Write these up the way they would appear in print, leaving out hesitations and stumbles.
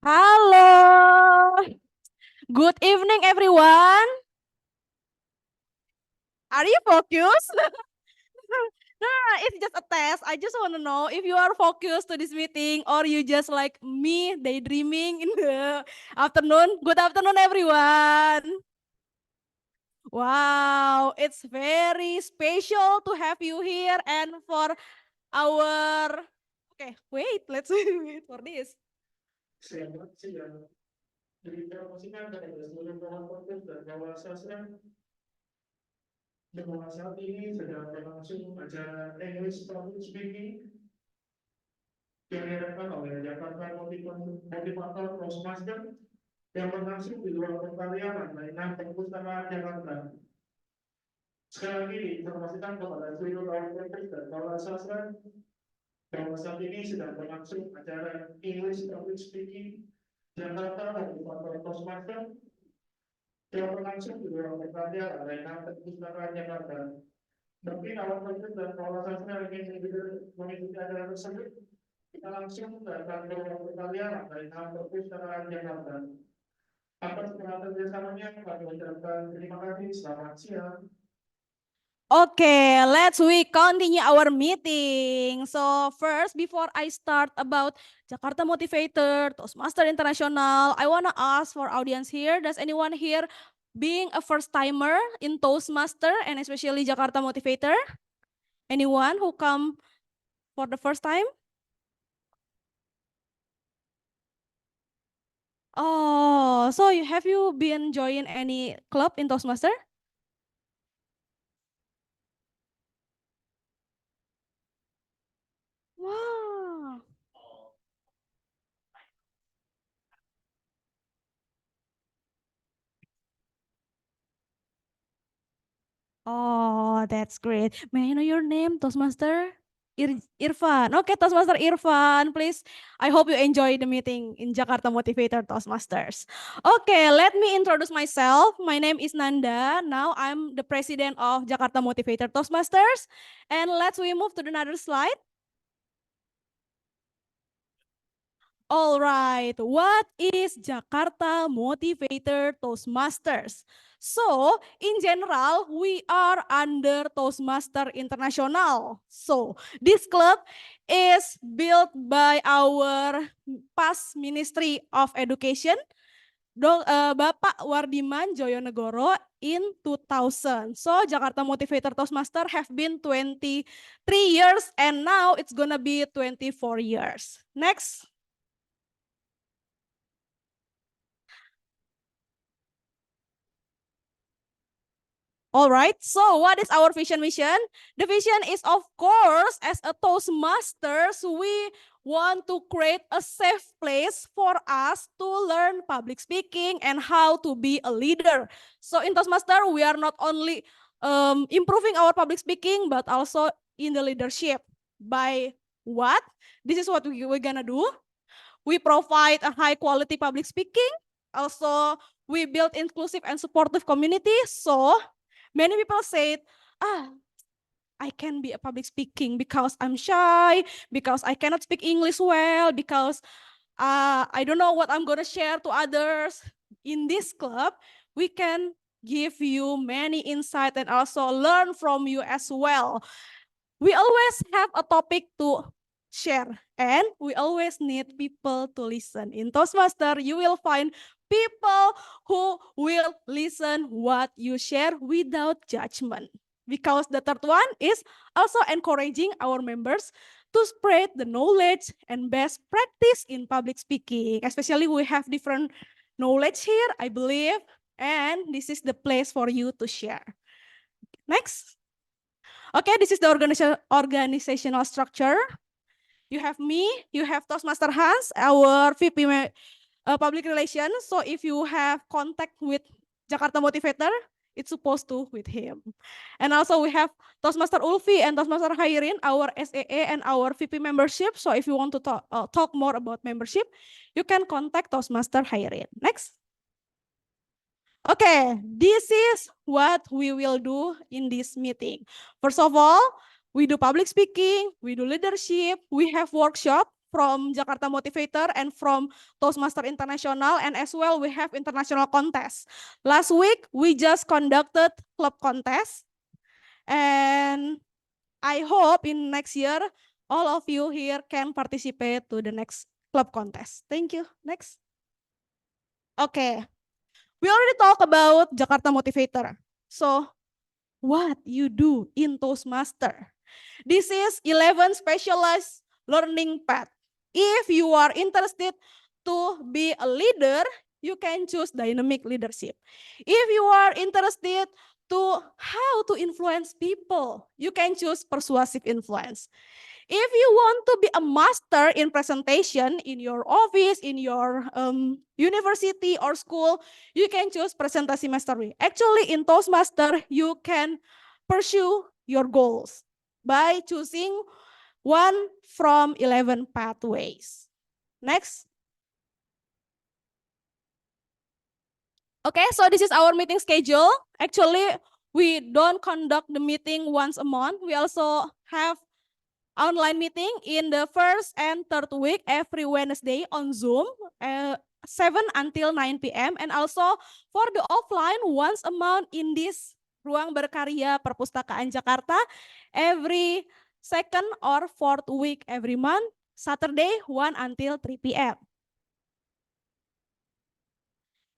Halo, good evening everyone. Are you focused? No, it's just a test. I just want to know if you are focused to this meeting or you just like me daydreaming in the afternoon. Good afternoon everyone. Wow, it's very special to have you here and for our okay, wait, let's wait for this. Selamat siang. Diinformasikan kepada seluruh kawan podcast dan kawan sastra bahwa saat ini sedang berlangsung acara English Public Speaking yang diadakan oleh Jakarta Motivator Toastmaster yang berlangsung di luar pertanian layanan perpustakaan Jakarta. Sekali lagi diinformasikan kepada seluruh kawan podcast dan kawan sastra bahwa saat ini sedang berlangsung acara English Public Speaking Jakarta Motivator Toastmaster yang berlangsung di luar pertanian layanan perpustakaan Jakarta. Mungkin awal project dan kawasan yang ingin mengikuti acara tersebut, kita langsung datang ke ruang pertanian dari perpustakaan Jakarta. Atas perhatian kerjasamanya, kami ucapkan terima kasih. Selamat siang. Okay, we continue our meeting. So first, before I start about Jakarta Motivator, Toastmaster International, I want to ask for audience here, does anyone here being a first timer in Toastmaster and especially Jakarta Motivator? Anyone who come for the first time? Oh, so have you been join any club in Toastmaster? Wow. Oh, that's great. May I know your name, Toastmaster? Irfan. Okay, Toastmaster Irfan, please. I hope you enjoy the meeting in Jakarta Motivator Toastmasters. Okay, let me introduce myself. My name is Nanda. Now I'm the president of Jakarta Motivator Toastmasters. And we move to another slide. All right, what is Jakarta Motivator Toastmasters? So, in general, we are under Toastmaster International. So, this club is built by our past Ministry of Education, Bapak Wardiman Joyonegoro in 2000. So, Jakarta Motivator Toastmaster have been 23 years and now it's gonna be 24 years. Next. All right, so what is our vision mission? The vision is, of course, as a Toastmasters, we want to create a safe place for us to learn public speaking and how to be a leader. So in Toastmaster, we are not only improving our public speaking, but also in the leadership. By what? This is what we're gonna do. We provide a high quality public speaking. Also, we build inclusive and supportive community. So many people say, I can be a public speaking because I'm shy, because I cannot speak English well, because I don't know what I'm going to share to others. In this club, we can give you many insight and also learn from you as well. We always have a topic to share and we always need people to listen. In Toastmaster, you will find people who will listen what you share without judgment. Because the third one is also encouraging our members to spread the knowledge and best practice in public speaking. Especially we have different knowledge here, I believe, and this is the place for you to share. Next. Okay, this is the organizational structure. You have me, you have Toastmaster Hans, our VP Public Relations. So if you have contact with Jakarta Motivator, it's supposed to with him. And also we have Toastmaster Ulfi and Toastmaster Hairin, our SAA and our VP membership. So if you want to talk more about membership, you can contact Toastmaster Hairin. Next. Okay, this is what we will do in this meeting. First of all, we do public speaking, we do leadership, we have workshop from Jakarta Motivator and from Toastmaster International, and as well we have international contest. Last week we just conducted club contest, and I hope in next year all of you here can participate to the next club contest. Thank you. Next. Okay. We already talked about Jakarta Motivator. So what you do in Toastmaster? This is 11 specialized learning path. If you are interested to be a leader, you can choose dynamic leadership. If you are interested to how to influence people, you can choose persuasive influence. If you want to be a master in presentation in your office, in your university or school, you can choose presentation mastery. Actually, in Toastmaster, you can pursue your goals by choosing one from 11 pathways. Next. Okay, so this is our meeting schedule. Actually, we don't conduct the meeting once a month. We also have online meeting in the first and third week every Wednesday on Zoom, 7 until 9 p.m. And also for the offline once a month in this Ruang Berkarya Perpustakaan Jakarta every second or fourth week every month, Saturday 1 until 3 p.m.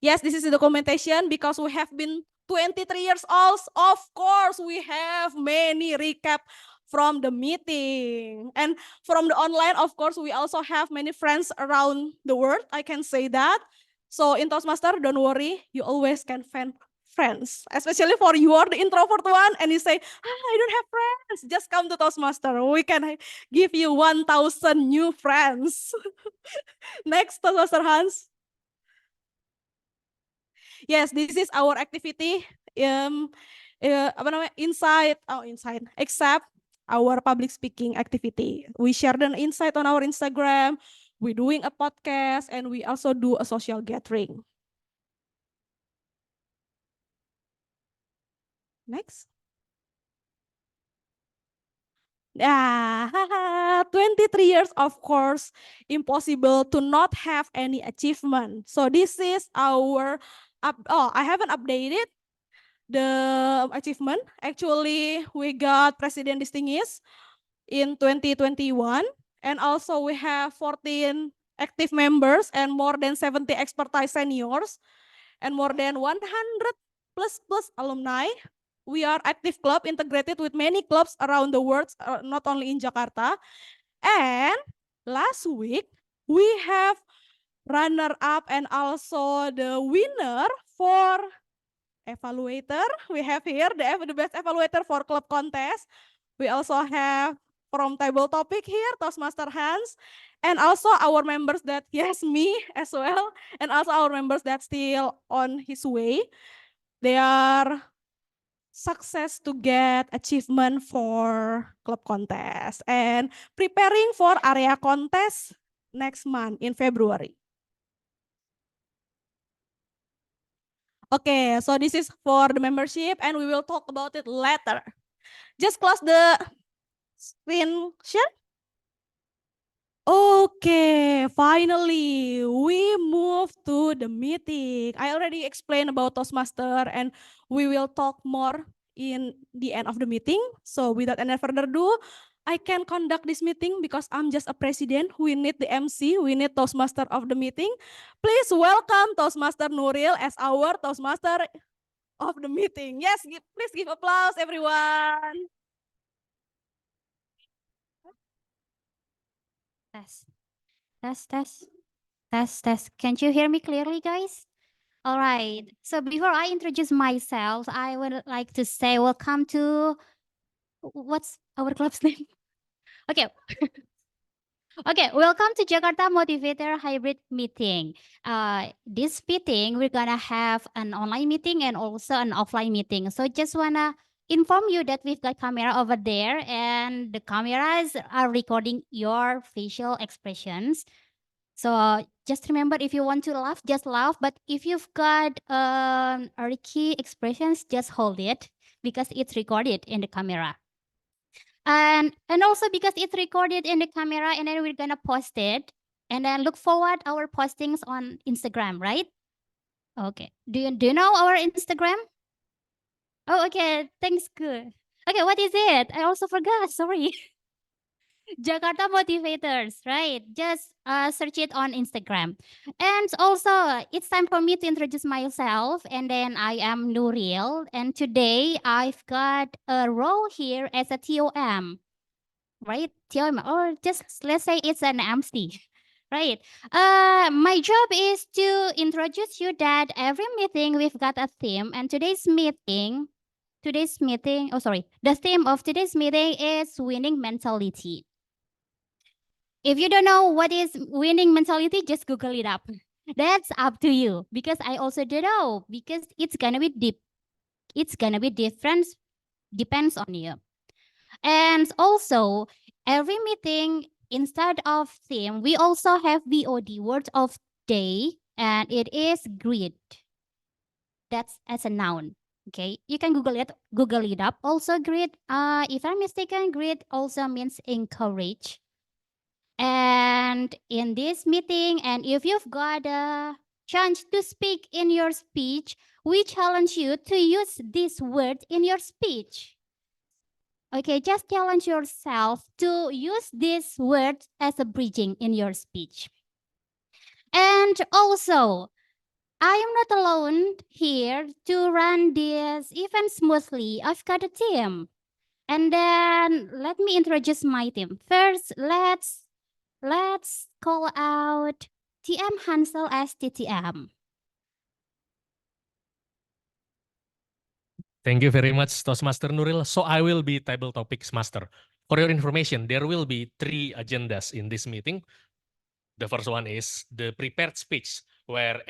Yes, this is the documentation because we have been 23 years old. Of course, we have many recap from the meeting. And from the online, of course, we also have many friends around the world. I can say that. So in Toastmaster, don't worry, you always can find friends. Especially for you are the introvert one and you say, I don't have friends. Just come to Toastmaster. We can give you 1,000 new friends. Next, Toastmaster Hans. Yes, this is our activity. Insight, except our public speaking activity. We share the insight on our Instagram. We're doing a podcast, and we also do a social gathering. Next. 23 years, of course, impossible to not have any achievement. So this is our, I haven't updated the achievement. Actually, we got President Distinguished in 2021. And also we have 14 active members and more than 70 expertise seniors and more than 100 plus alumni. We are active club integrated with many clubs around the world, not only in Jakarta. And last week, we have runner-up and also the winner for evaluator. We have here the best evaluator for club contest. We also have from table topic here, Toastmaster Hans, and also our members that, yes, me as well, and also our members that still on his way. They are success to get achievement for club contest and preparing for area contest next month in February. Okay, so this is for the membership and we will talk about it later. Just close the screen share. Okay, finally we move to the meeting. I already explained about Toastmaster and we will talk more in the end of the meeting. So without any further ado, I can conduct this meeting because I'm just a president. We need the MC, we need Toastmaster of the meeting. Please welcome Toastmaster Nuril as our Toastmaster of the meeting. Yes, please give applause everyone. Test. Can you hear me clearly, guys? All right. So before I introduce myself, I would like to say welcome to what's our club's name? Okay. Okay, welcome to Jakarta Motivator Hybrid Meeting. This meeting, we're gonna have an online meeting and also an offline meeting. So just wanna inform you that we've got camera over there and the cameras are recording your facial expressions. So just remember, if you want to laugh, just laugh. But if you've got key expressions, just hold it because it's recorded in the camera. And also because it's recorded in the camera, and then we're gonna post it, and then look forward our postings on Instagram, right? Okay. Do you know our Instagram? Oh, okay. Thanks. Good. Okay, what is it? I also forgot. Sorry. Jakarta Motivators, right? Just search it on Instagram. And also, it's time for me to introduce myself. And then I am Nuril. And today I've got a role here as a TOM, right? TOM, or just let's say it's an MC, right? My job is to introduce you that every meeting we've got a theme. And the theme of today's meeting is winning mentality. If you don't know what is winning mentality, just Google it up. That's up to you, because I also don't know, because it's gonna be deep. It's gonna be different, depends on you. And also, every meeting, instead of theme, we also have WOD, word of day, and it is grit. That's as a noun. Okay, you can Google it up. Also, grit. If I'm mistaken, grit also means encourage. And in this meeting, and if you've got a chance to speak in your speech, we challenge you to use this word in your speech. Okay, just challenge yourself to use this word as a bridging in your speech. And also, I am not alone here to run this event smoothly. I've got a team. And then let me introduce my team. First, let's call out TM Hansel as TTM. Thank you very much, Toastmaster Nuril. So I will be Table Topics Master. For your information, there will be 3 agendas in this meeting. The first one is the prepared speech, where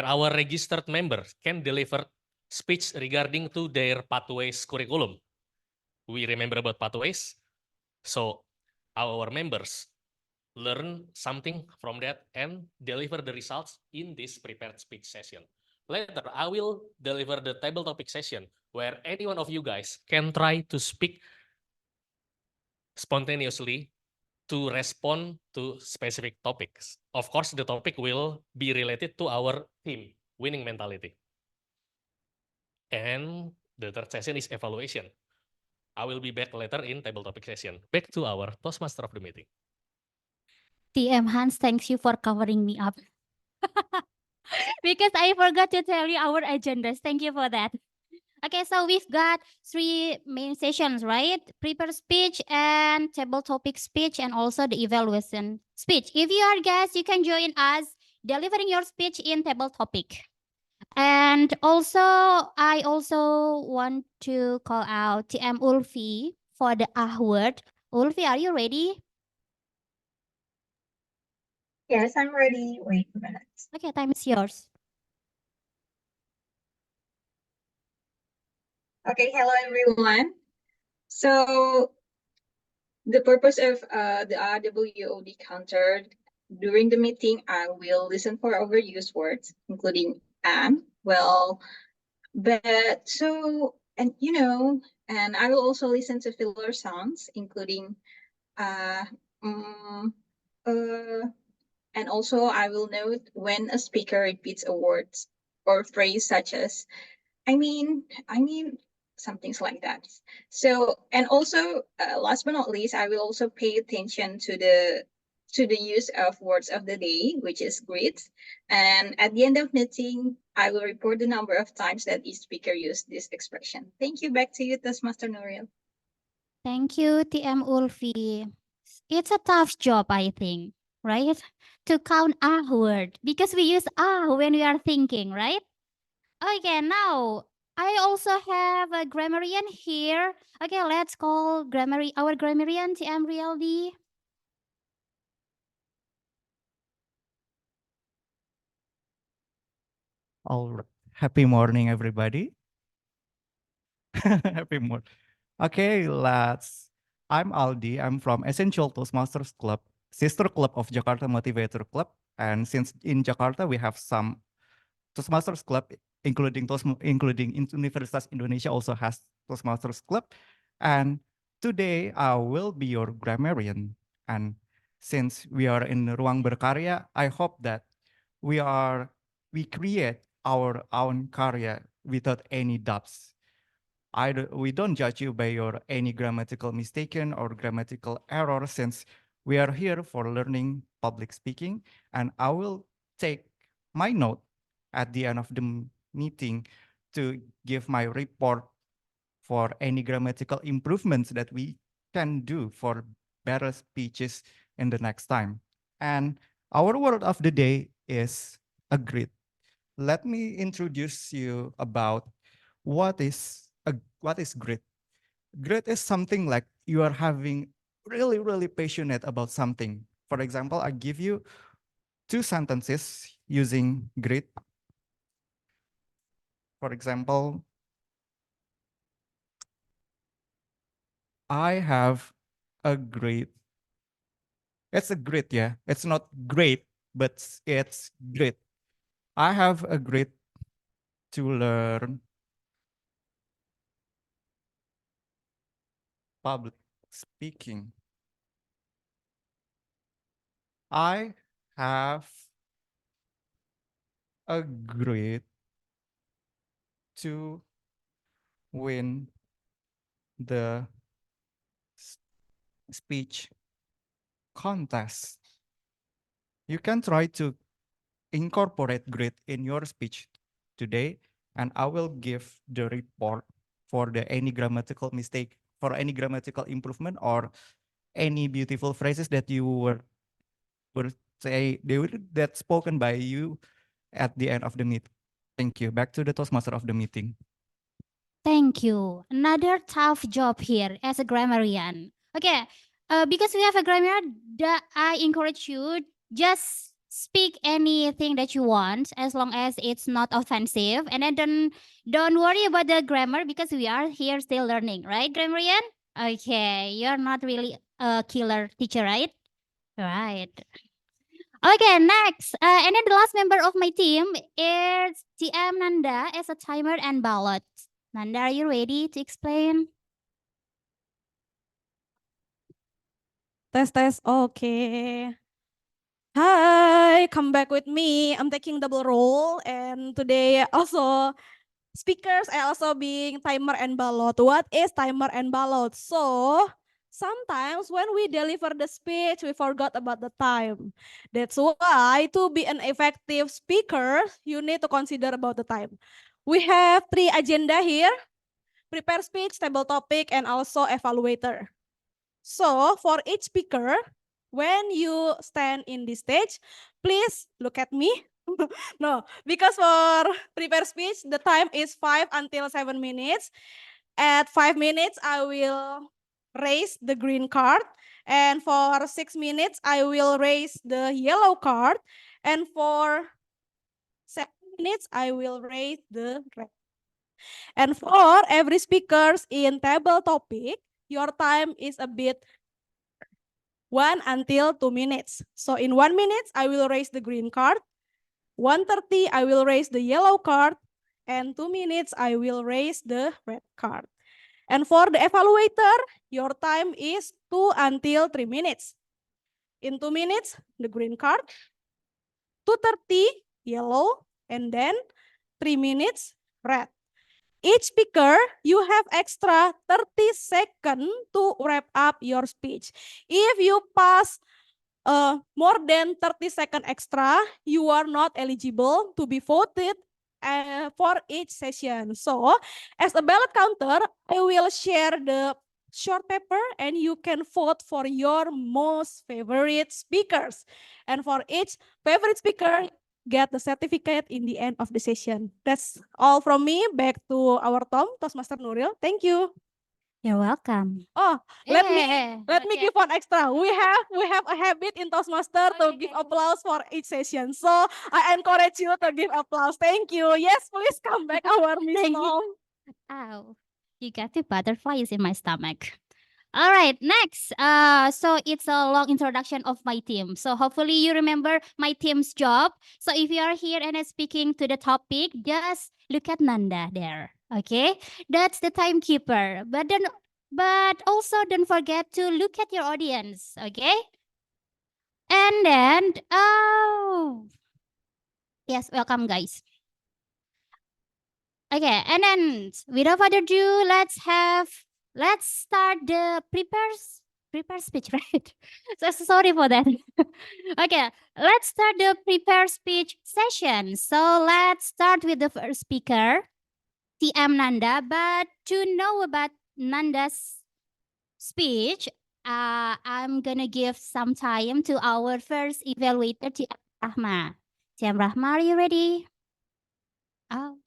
our registered members can deliver speech regarding to their pathways curriculum. We remember about pathways, so our members learn something from that and deliver the results in this prepared speech session. Later, I will deliver the table topic session where any one of you guys can try to speak spontaneously to respond to specific topics. Of course, the topic will be related to our theme, winning mentality. And the third session is evaluation. I will be back later in table topic session. Back to our Toastmaster of the meeting. TM Hans, thanks you for covering me up. Because I forgot to tell you our agendas. Thank you for that. Okay, so we've got 3 main sessions, right? Prepare speech and table topic speech, and also the evaluation speech. If you are guests, you can join us delivering your speech in table topic. And also, I also want to call out TM Ulfi for the word. Ulfi, are you ready? Yes, I'm ready. Wait a minute. Okay, time is yours. Okay, hello everyone. So the purpose of the RWOD counter, during the meeting, I will listen for overused words, including well, but, so, and and I will also listen to filler sounds, including and also I will note when a speaker repeats a word or phrase such as I mean, some things like that. So, and also, last but not least, I will also pay attention to the use of words of the day, which is great. And at the end of meeting, I will report the number of times that each speaker used this expression. Thank you. Back to you, Toastmaster Nuril. Thank you, TM Ulfi. It's a tough job, I think, right? To count a word, because we use when we are thinking, right? Okay, now I also have a grammarian here. Okay, let's call our grammarian TM Realdi. All right. Happy morning, everybody. Happy morning. Okay, I'm Aldi. I'm from Essential Toastmasters Club, sister club of Jakarta Motivator Club. And since in Jakarta we have some Toastmasters Club, including Universitas Indonesia also has Toastmasters Club. And Today, I will be your grammarian. And since we are in Ruang Berkarya, I hope that we create our own karya without any doubts. We don't judge you by your any grammatical mistaken or grammatical error, since we are here for learning public speaking. And I will take my note at the end of the meeting to give my report for any grammatical improvements that we can do for better speeches in the next time. And our word of the day is agreed. Let me introduce you about what is grit. Grit is something like you are having really passionate about something. For example, I give you 2 sentences using grit. For example, I have a great. It's a grit, yeah. It's not great, but it's grit. I have a grit to learn public speaking. I have a grit to win the speech contest. You can try to incorporate grit in your speech today, and I will give the report for any grammatical mistake, for any grammatical improvement, or any beautiful phrases that you were that spoken by you at the end of the meeting. Thank you. Back to the Toastmaster of the meeting. Thank you. Another tough job here as a grammarian. Okay, because we have a grammarian, I encourage you just speak anything that you want as long as it's not offensive, and then don't worry about the grammar because we are here still learning, right, grammarian? Okay, you're not really a killer teacher, right? Right. Okay, next. And then the last member of my team is TM Nanda as a timer and ballot. Nanda, are you ready to explain? Tes. Okay. Hi, come back with me. I'm taking double role, and today also speakers are also being timer and ballot. What is timer and ballot? So sometimes when we deliver the speech, we forgot about the time. That's why to be an effective speaker, you need to consider about the time. We have 3 agenda here: prepare speech, table topic, and also evaluator. So for each speaker, when you stand in the stage, please look at me. No, because for prepare speech, the time is 5 until 7 minutes. At 5 minutes, I will raise the green card. And for 6 minutes, I will raise the yellow card. And for 7 minutes, I will raise the red. And for every speakers in table topic, your time is a bit 1 until 2 minutes. So in 1 minute, I will raise the green card. 1:30, I will raise the yellow card. And 2 minutes, I will raise the red card. And for the evaluator, your time is 2 until 3 minutes. In 2 minutes, the green card. 2:30, yellow. And then 3 minutes, red. Each speaker, you have extra 30 seconds to wrap up your speech. If you pass more than 30 seconds extra, you are not eligible to be voted for each session. So, as a ballot counter, I will share the short paper and you can vote for your most favorite speakers. And for each favorite speaker, get the certificate in the end of the session. That's all from me. Back to our Toastmaster Nuril. Thank you. You're welcome. Oh, let me okay. give one extra. We have a habit in Toastmaster to give applause for each session. So I encourage you to give applause. Thank you. Yes, please come back, our Miss Thank you. Mom. Ow, you got the butterflies in my stomach. All right, next. So it's a long introduction of my team. So hopefully you remember my team's job. So if you are here and speaking to the topic, just look at Nanda there. Okay, that's the timekeeper. But then but also don't forget to look at your audience, okay? And then, oh, yes, welcome guys. Okay, and then without further ado, let's start the prepare speech, right? So sorry for that. Okay, let's start the prepare speech session. So let's start with the first speaker, TM Nanda. But to know about Nanda's speech, I'm gonna give some time to our first evaluator, TM Rahma. TM Rahma, are you ready? Oh.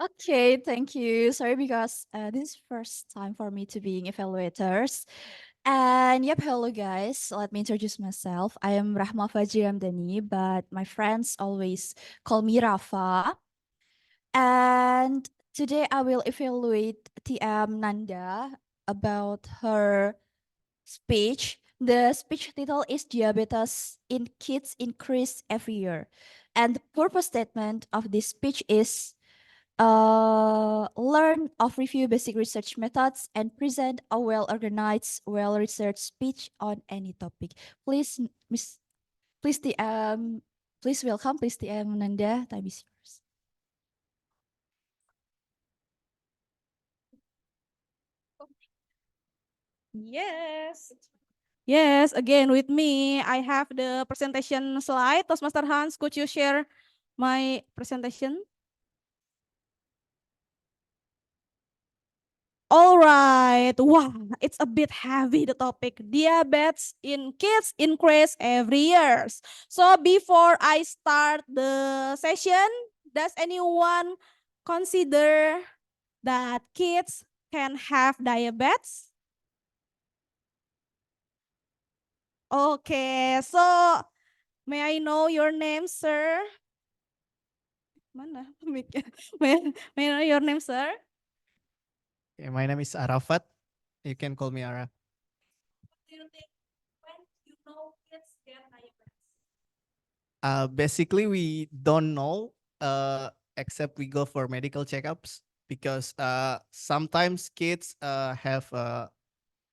Okay, thank you. Sorry because this is first time for me to being evaluators. And yep, hello guys. Let me introduce myself. I am Rahma Fajriamdani, but my friends always call me Rafa. And today I will evaluate TM Nanda about her speech. The speech title is Diabetes in Kids Increase Every Year. And the purpose statement of this speech is learn of review basic research methods and present a well-organized, well-researched speech on any topic. Please, please welcome, please TM Nanda, time is yours. Yes. Yes, again with me, I have the presentation slide. Toastmaster Hans, could you share my presentation? All right. Wow, it's a bit heavy, the topic. Diabetes in kids increase every year. So before I start the session, does anyone consider that kids can have diabetes? Okay, so may I know your name, sir? Mana? May I know your name, sir? Okay, my name is Arafat. You can call me Ara. Do you think when you know kids get diabetes? Basically, we don't know except we go for medical checkups because sometimes kids have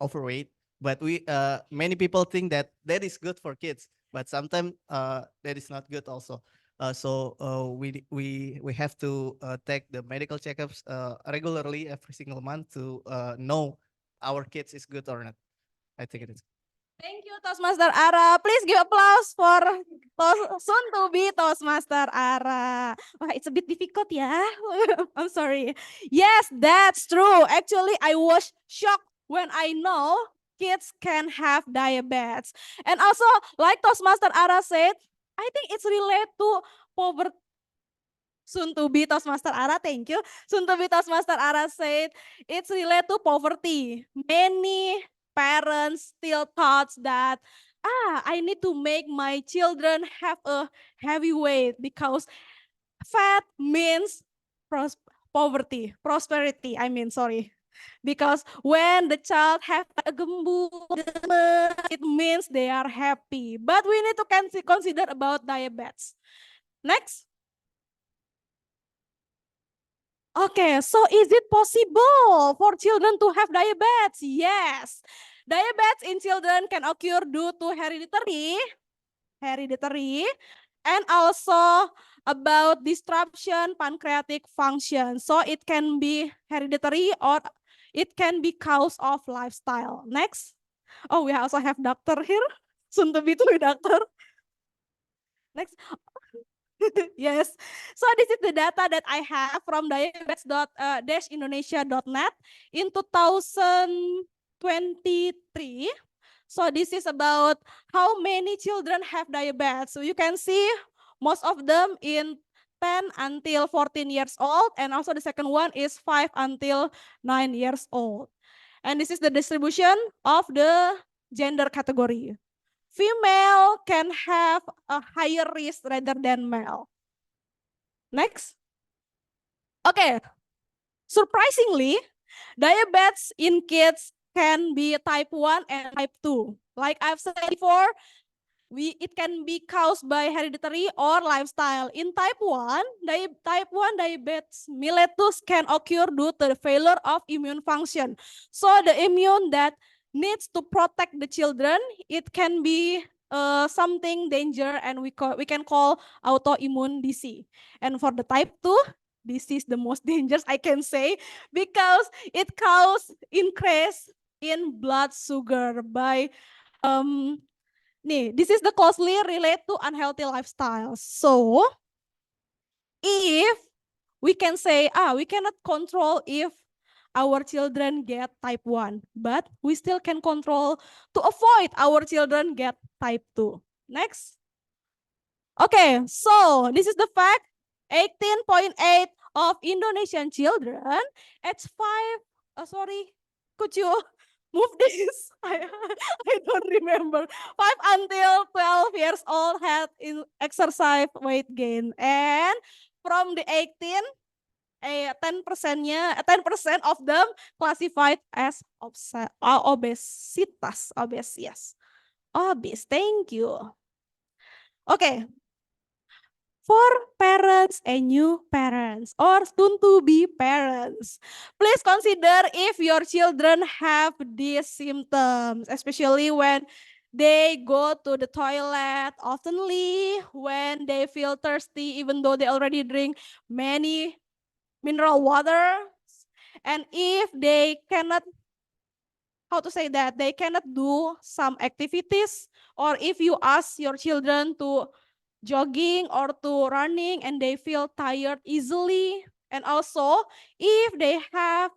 overweight, but we many people think that that is good for kids, but sometimes that is not good also. We have to take the medical checkups regularly every single month to know our kids is good or not. I think it is. Thank you, Toastmaster Ara. Please give applause for soon to be Toastmaster Ara. Wah, it's a bit difficult, yeah. I'm sorry. Yes, that's true. Actually, I was shocked when I know kids can have diabetes. And also, like Toastmaster Ara said, I think it's related to poverty. Soon to be Toastmaster Ara, thank you. Soon to be Toastmaster Ara said it's related to poverty. Many parents still thought that I need to make my children have a heavy weight because fat means poverty, prosperity. Sorry. Because when the child have a gemuk, it means they are happy. But we need to consider about diabetes. Next. Okay, so is it possible for children to have diabetes? Yes. Diabetes in children can occur due to hereditary, and also about disruption pancreatic function. So it can be hereditary or it can be cause of lifestyle. Next. Oh, we also have doctor here. Soon to be doctor. Next. Yes. So this is the data that I have from diabetes.indonesia.net in 2023. So this is about how many children have diabetes. So you can see most of them in 10 until 14 years old, and also the second one is 5 until 9 years old. And this is the distribution of the gender category. Female can have a higher risk rather than male. Next. Okay. Surprisingly, diabetes in kids can be type 1 and type 2. Like I've said before, it can be caused by hereditary or lifestyle. In type 1, type 1 diabetes mellitus can occur due to the failure of immune function. So the immune that needs to protect the children, it can be something danger, and we can call autoimmune disease. And for the type 2, this is the most dangerous I can say, because it causes increase in blood sugar by this is the closely related to unhealthy lifestyles. So if we can say, we cannot control if our children get type 1, but we still can control to avoid our children get type 2. Next. Okay, so this is the fact. 18.8 of Indonesian children age 5, sorry, could you move this? I don't remember. 5 until 12 years old had in exercise weight gain. And from the 18, 10% of them classified as obesitas. Obese, yes. Obese, thank you. Okay. For parents and new parents or soon-to-be parents, please consider if your children have these symptoms, especially when they go to the toilet oftenly, when they feel thirsty, even though they already drink many mineral water, and if they cannot, they cannot do some activities, or if you ask your children to jogging or to running and they feel tired easily, and also if they have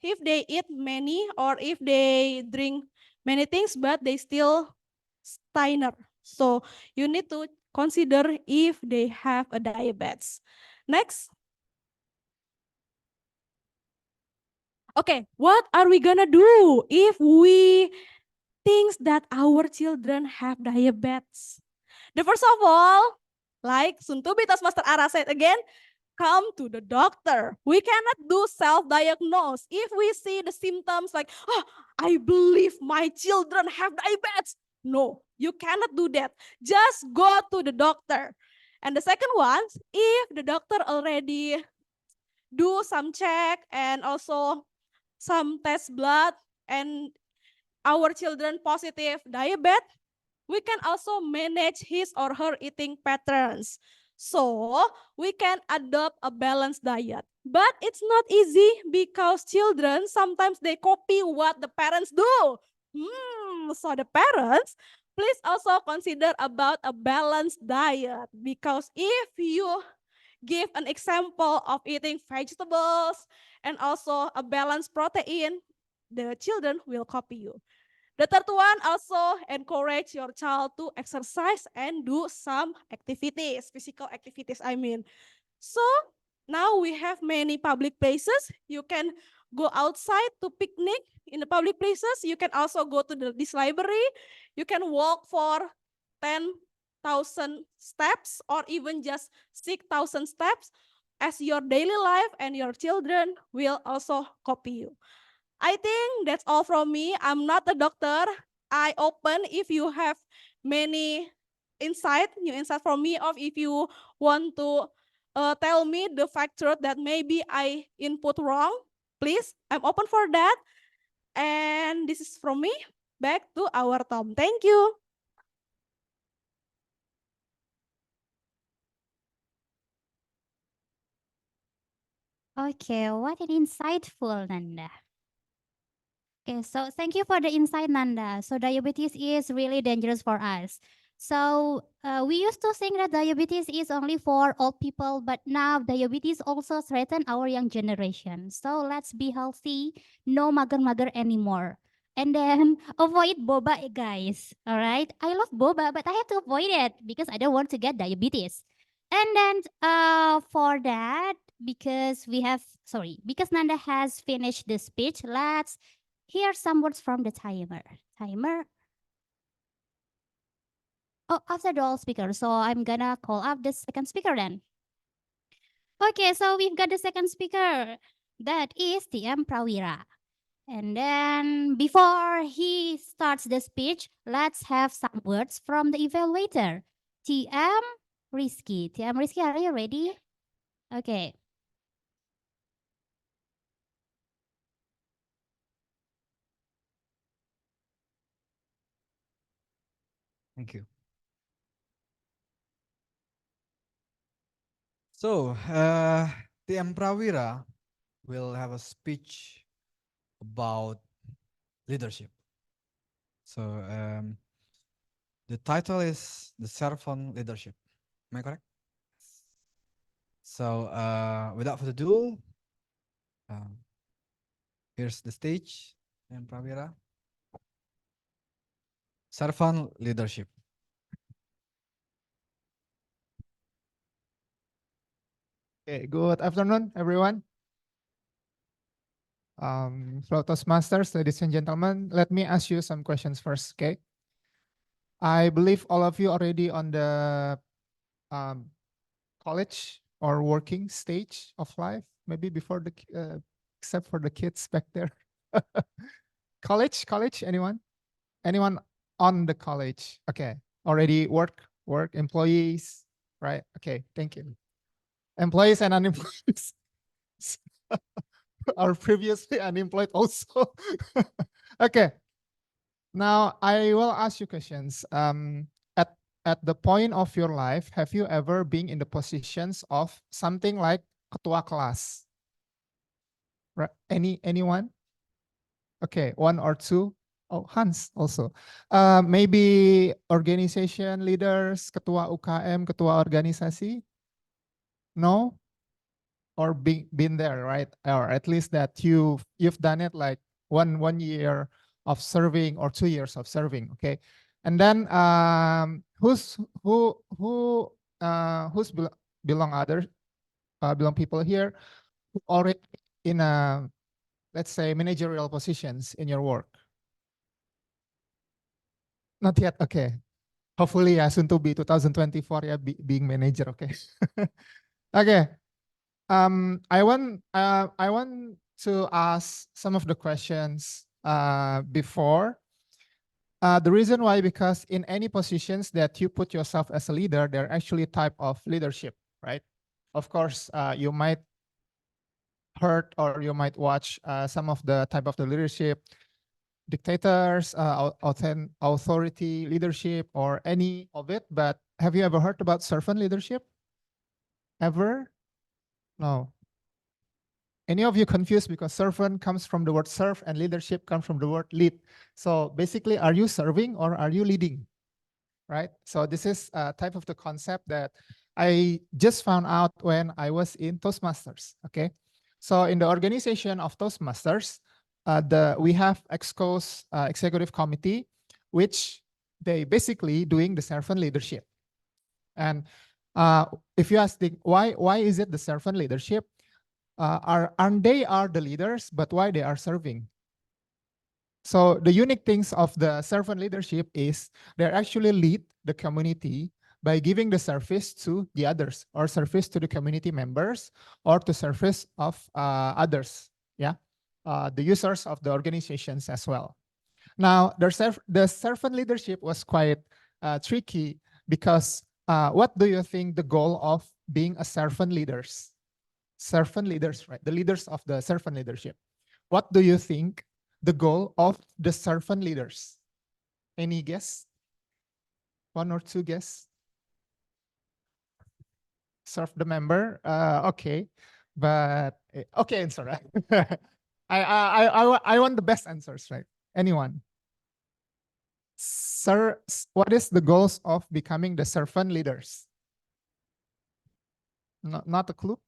if they eat many or if they drink many things but they still thinner, so you need to consider if they have a diabetes. Next. Okay, what are we gonna do if we think that our children have diabetes? The first of all, like soon-to-be Toastmaster Ara said again, come to the doctor. We cannot do self-diagnose. If we see the symptoms like, I believe my children have diabetes. No, you cannot do that. Just go to the doctor. And the second one, if the doctor already do some check and also some test blood and our children positive diabetes, we can also manage his or her eating patterns. So we can adopt a balanced diet. But it's not easy because children, sometimes they copy what the parents do. So the parents, please also consider about a balanced diet, because if you give an example of eating vegetables and also a balanced protein, the children will copy you. The third one, also encourage your child to exercise and do some activities, physical activities, I mean. So now we have many public places. You can go outside to picnic in the public places. You can also go to this library. You can walk for 10,000 steps or even just 6,000 steps as your daily life, and your children will also copy you. I think that's all from me. I'm not a doctor. I open if you have many new insight from me, or if you want to tell me the factor that maybe I input wrong, please, I'm open for that. And this is from me. Back to our Tom. Thank you. Okay, what an insightful, Nanda. Okay, so thank you for the insight, Nanda. So diabetes is really dangerous for us. So we used to think that diabetes is only for old people, but now diabetes also threaten our young generation. So let's be healthy, no mager-mager anymore. And then avoid boba, guys. All right, I love boba, but I have to avoid it because I don't want to get diabetes. And then for that, because because Nanda has finished the speech, let's hear some words from the timer. Timer. Oh, after the all speakers, so I'm gonna call up the second speaker then. Okay, so we've got the second speaker. That is TM Prawira. And then before he starts the speech, let's have some words from the evaluator. TM Rizky. TM Rizky, are you ready? Okay. Thank you. So, TM Prawira will have a speech about leadership. So, the title is The Servant Leadership. Am I correct? So, without further ado, here's the stage, TM Prawira. Servant Leadership. Okay, good afternoon, everyone. Fellow Toastmasters, ladies and gentlemen, let me ask you some questions first, okay? I believe all of you already on the college or working stage of life, maybe before the, except for the kids back there. College, anyone? Anyone on the college? Okay, already work, employees, right? Okay, thank you. Employees and unemployed are previously unemployed also. Okay, now I will ask you questions. At the point of your life, have you ever been in the positions of something like ketua kelas? Right? Anyone? Okay, one or two. Oh, Hans also. Maybe organization leaders, ketua UKM, ketua organisasi. No, or been there, right? Or at least that you've done it like one year of serving or 2 years of serving. Okay, and then who's belong people here who already in a, let's say, managerial positions in your work? Not yet. Okay, hopefully soon to be 2024 being manager. Okay. Okay. I want to ask some of the questions before. The reason why, because in any positions that you put yourself as a leader, there are actually type of leadership, right? Of course, you might heard or you might watch some of the type of the leadership, dictators, authority leadership, or any of it. But have you ever heard about servant leadership? Ever? No. Any of you confused because servant comes from the word serve and leadership comes from the word lead. So basically, are you serving or are you leading? Right? So this is a type of the concept that I just found out when I was in Toastmasters. Okay. So in the organization of Toastmasters, we have EXCO's executive committee, which they basically doing the servant leadership. And if you ask why is it the servant leadership? Aren't they are the leaders, but why they are serving? So the unique things of the servant leadership is they actually lead the community by giving the service to the others, or service to the community members, or to service of others. Yeah, the users of the organizations as well. Now the servant leadership was quite tricky because what do you think the goal of being a servant leaders? Servant leaders, right? The leaders of the servant leadership. What do you think the goal of the servant leaders? Any guess? One or two guess? Serve the member. Okay, but okay answer. Right? I want the best answers, right? Anyone? Sir, what is the goals of becoming the servant leaders? Not a clue.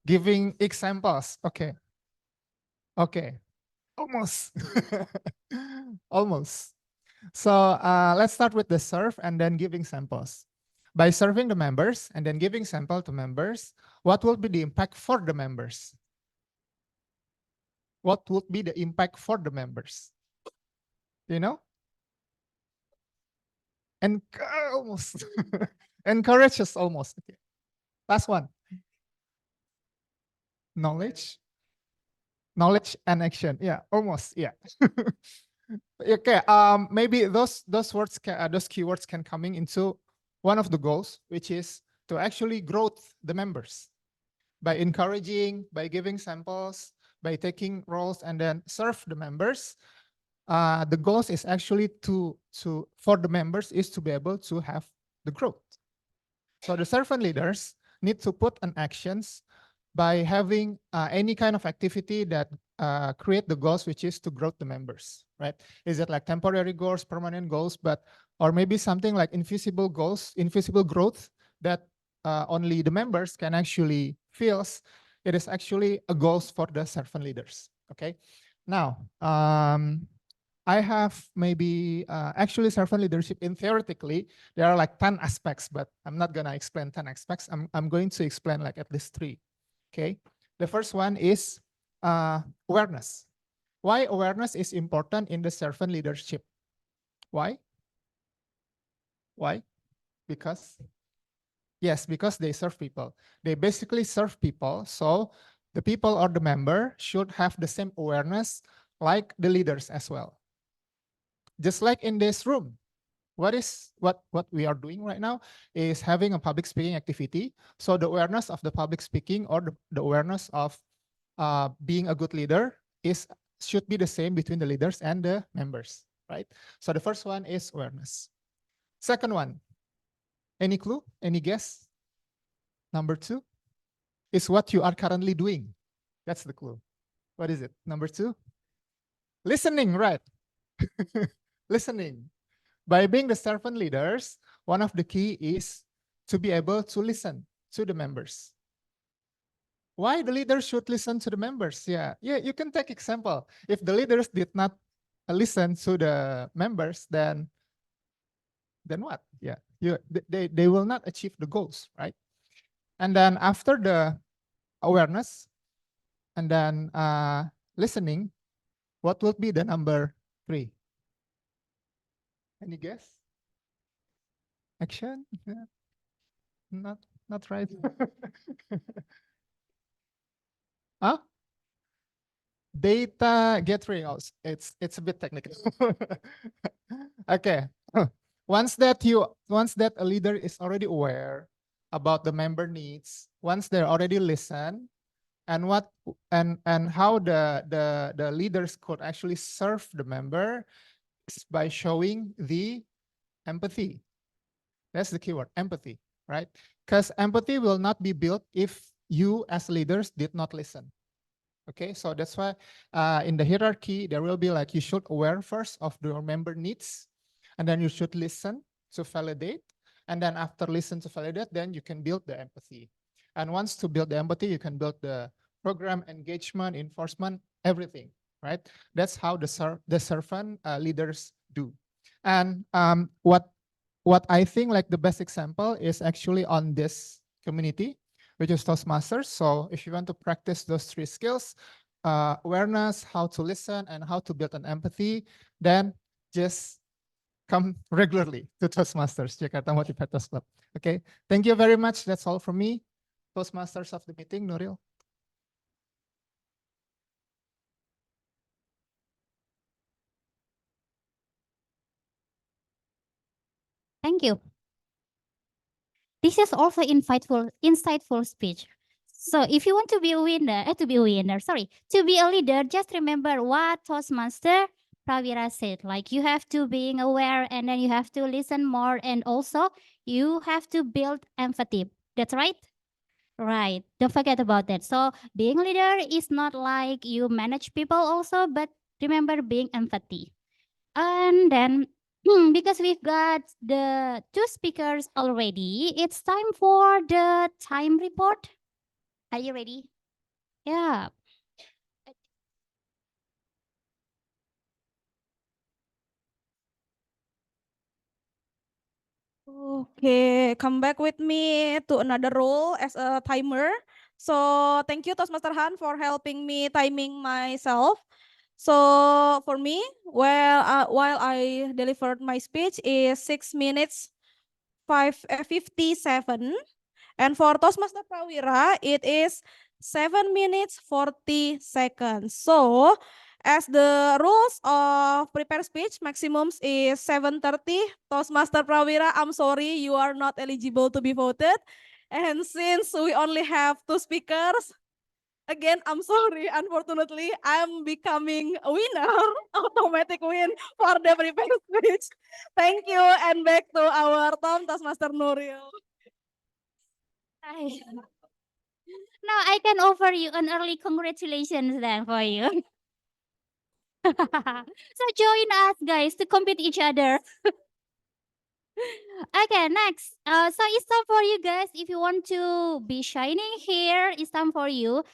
Giving examples. Okay. Okay. Almost. Almost. So let's start with the serve and then giving samples. by serving the members and then giving sample to members, what will be the impact for the members? What would be the impact for the members? Do you know? And almost encourages almost. Okay. Last one. Knowledge and action. Yeah, almost. Yeah. Okay. Maybe those words, those keywords can coming into one of the goals, which is to actually growth the members by encouraging, by giving samples, by taking roles, and then serve the members. The goals is actually for the members is to be able to have the growth. So the servant leaders need to put an actions by having any kind of activity that create the goals, which is to grow the members, right? Is it like temporary goals, permanent goals, or maybe something like invisible goals, invisible growth that only the members can actually feel. It is actually a goals for the servant leaders. Okay. Now, I have maybe actually servant leadership in theoretically, there are like 10 aspects, but I'm not gonna explain 10 aspects. I'm going to explain like at least 3. Okay. The first one is awareness. Why awareness is important in the servant leadership? Why? Why? Because, yes, because they serve people. They basically serve people. So the people or the member should have the same awareness like the leaders as well. Just like in this room, what we are doing right now is having a public speaking activity. So the awareness of the public speaking or the awareness of being a good leader should be the same between the leaders and the members, right? So the first one is awareness. Second one, any clue, any guess? Number 2 is what you are currently doing. That's the clue. What is it? Number 2, listening, right? Listening. By being the servant leaders, one of the key is to be able to listen to the members. Why the leaders should listen to the members? Yeah, you can take example. If the leaders did not listen to the members, then what? Yeah, they will not achieve the goals, right? And then after the awareness and then listening, what will be the number 3? Any guess? Action? Yeah. Not right. Huh? Data gathering. Oh, it's a bit technical. Okay. Once that a leader is already aware about the member needs, once they already listen, and how the leaders could actually serve the member is by showing the empathy. That's the keyword, empathy, right? Because empathy will not be built if you as leaders did not listen. Okay, so that's why in the hierarchy, there will be like you should aware first of your member needs, and then you should listen to validate. And then after listen to validate, then you can build the empathy. And once to build the empathy, you can build the program, engagement, enforcement, everything, right? That's how the servant leaders do. And what I think like the best example is actually on this community, which is Toastmasters. So if you want to practice those 3 skills, awareness, how to listen, and how to build an empathy, then just come regularly to Toastmasters, Jakarta Motivators Club. Okay, thank you very much. That's all from me. Toastmasters of the meeting, Nuril. Thank you. This is also insightful speech. So if you want to be a winner, to be a leader, just remember what Toastmaster Prawira said. Like you have to being aware, and then you have to listen more, and also you have to build empathy. That's right? Right. Don't forget about that. So being a leader is not like you manage people also, but remember being empathy. And then because we've got the 2 speakers already, it's time for the time report. Are you ready? Yeah. Okay, come back with me to another role as a timer. So thank you Toastmaster Han for helping me timing myself. So for me, while I delivered my speech is 6 minutes 57, and for Toastmaster Prawira it is 7 minutes 40 seconds. So as the rules of prepare speech maximums is 7:30, Toastmaster Prawira, I'm sorry you are not eligible to be voted. And since we only have 2 speakers, again, I'm sorry. Unfortunately, I'm becoming a winner, automatic win for the prepared speech. Thank you, and back to our Tom Toastmaster Nuril. Hi. Now I can offer you an early congratulations then for you. So join us guys to compete each other. Okay, next. So it's time for you guys. If you want to be shining here, it's time for you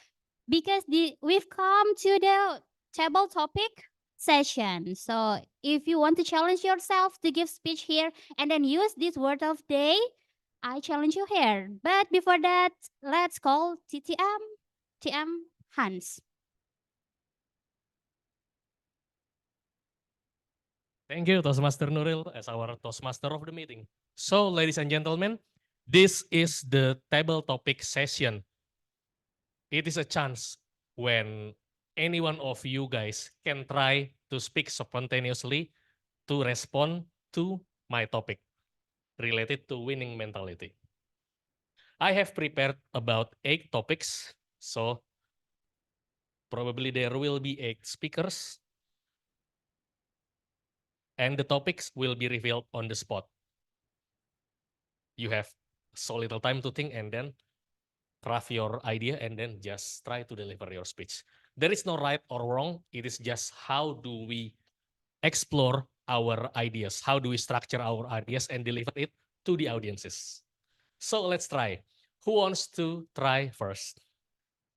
because we've come to the table topic session. So if you want to challenge yourself to give speech here and then use this word of day, I challenge you here. But before that, let's call TM Hans. Thank you, Toastmaster Nuril, as our Toastmaster of the meeting. So, ladies and gentlemen, this is the table topic session. It is a chance when any one of you guys can try to speak spontaneously to respond to my topic related to winning mentality. I have prepared about 8 topics, so probably there will be 8 speakers, and the topics will be revealed on the spot. You have so little time to think and then craft your idea and then just try to deliver your speech. There is no right or wrong. It is just how do we explore our ideas? How do we structure our ideas and deliver it to the audiences? So let's try. Who wants to try first?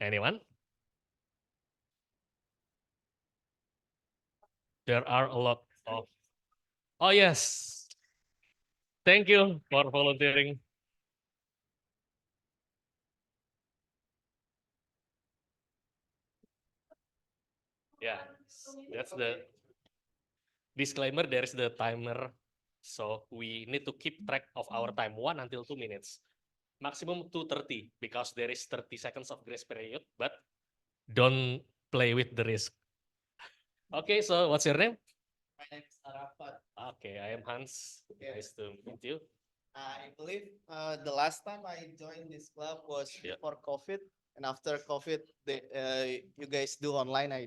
Anyone? There are a lot of... Oh, yes. Thank you for volunteering. Yeah, that's the disclaimer. There is the timer. So we need to keep track of our time, 1 until 2 minutes. Maximum 2:30 because there is 30 seconds of grace period, but don't play with the risk. Okay, so what's your name? My name is Arafat. Okay, I am Hans. Yeah. Nice to meet you. I believe the last time I joined this club was Yeah. before COVID, and after COVID, you guys do online. I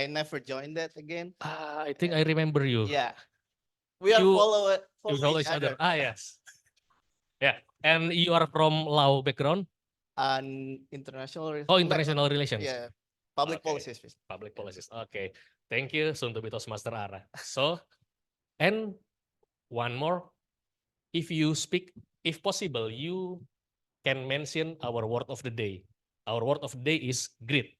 never joined that again. I think I remember you. Yeah, we are You- follow You follow each other. Ah, yes. Yeah, and you are from law background? And international. Oh, international relations. Yeah, public Okay. policies. Public policies. Okay, thank you, soon to be Toastmaster Ara. So, and one more, if you speak, if possible, you can mention our word of the day. Our word of the day is grit.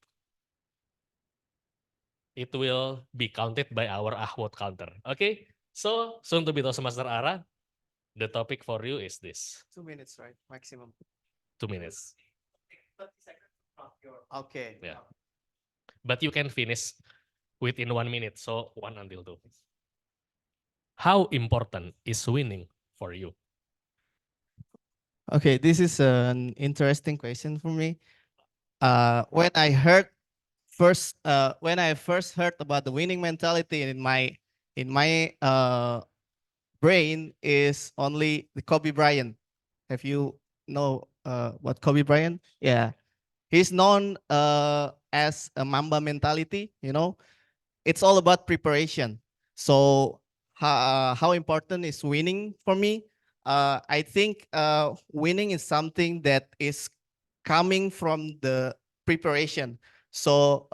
It will be counted by our Ahwat counter. Okay, so soon to be Toastmaster Ara, the topic for you is this: 2 minutes, right? Maximum. 2 minutes. 30 seconds from your. Okay. Yeah. But you can finish within 1 minute, so 1 until 2. How important is winning for you? Okay, this is an interesting question for me. When I first heard about the winning mentality in my brain is only the Kobe Bryant. Have you know what Kobe Bryant? Yeah, he's known as a Mamba mentality. You know, it's all about preparation. So how important is winning for me? I think winning is something that is coming from the preparation. So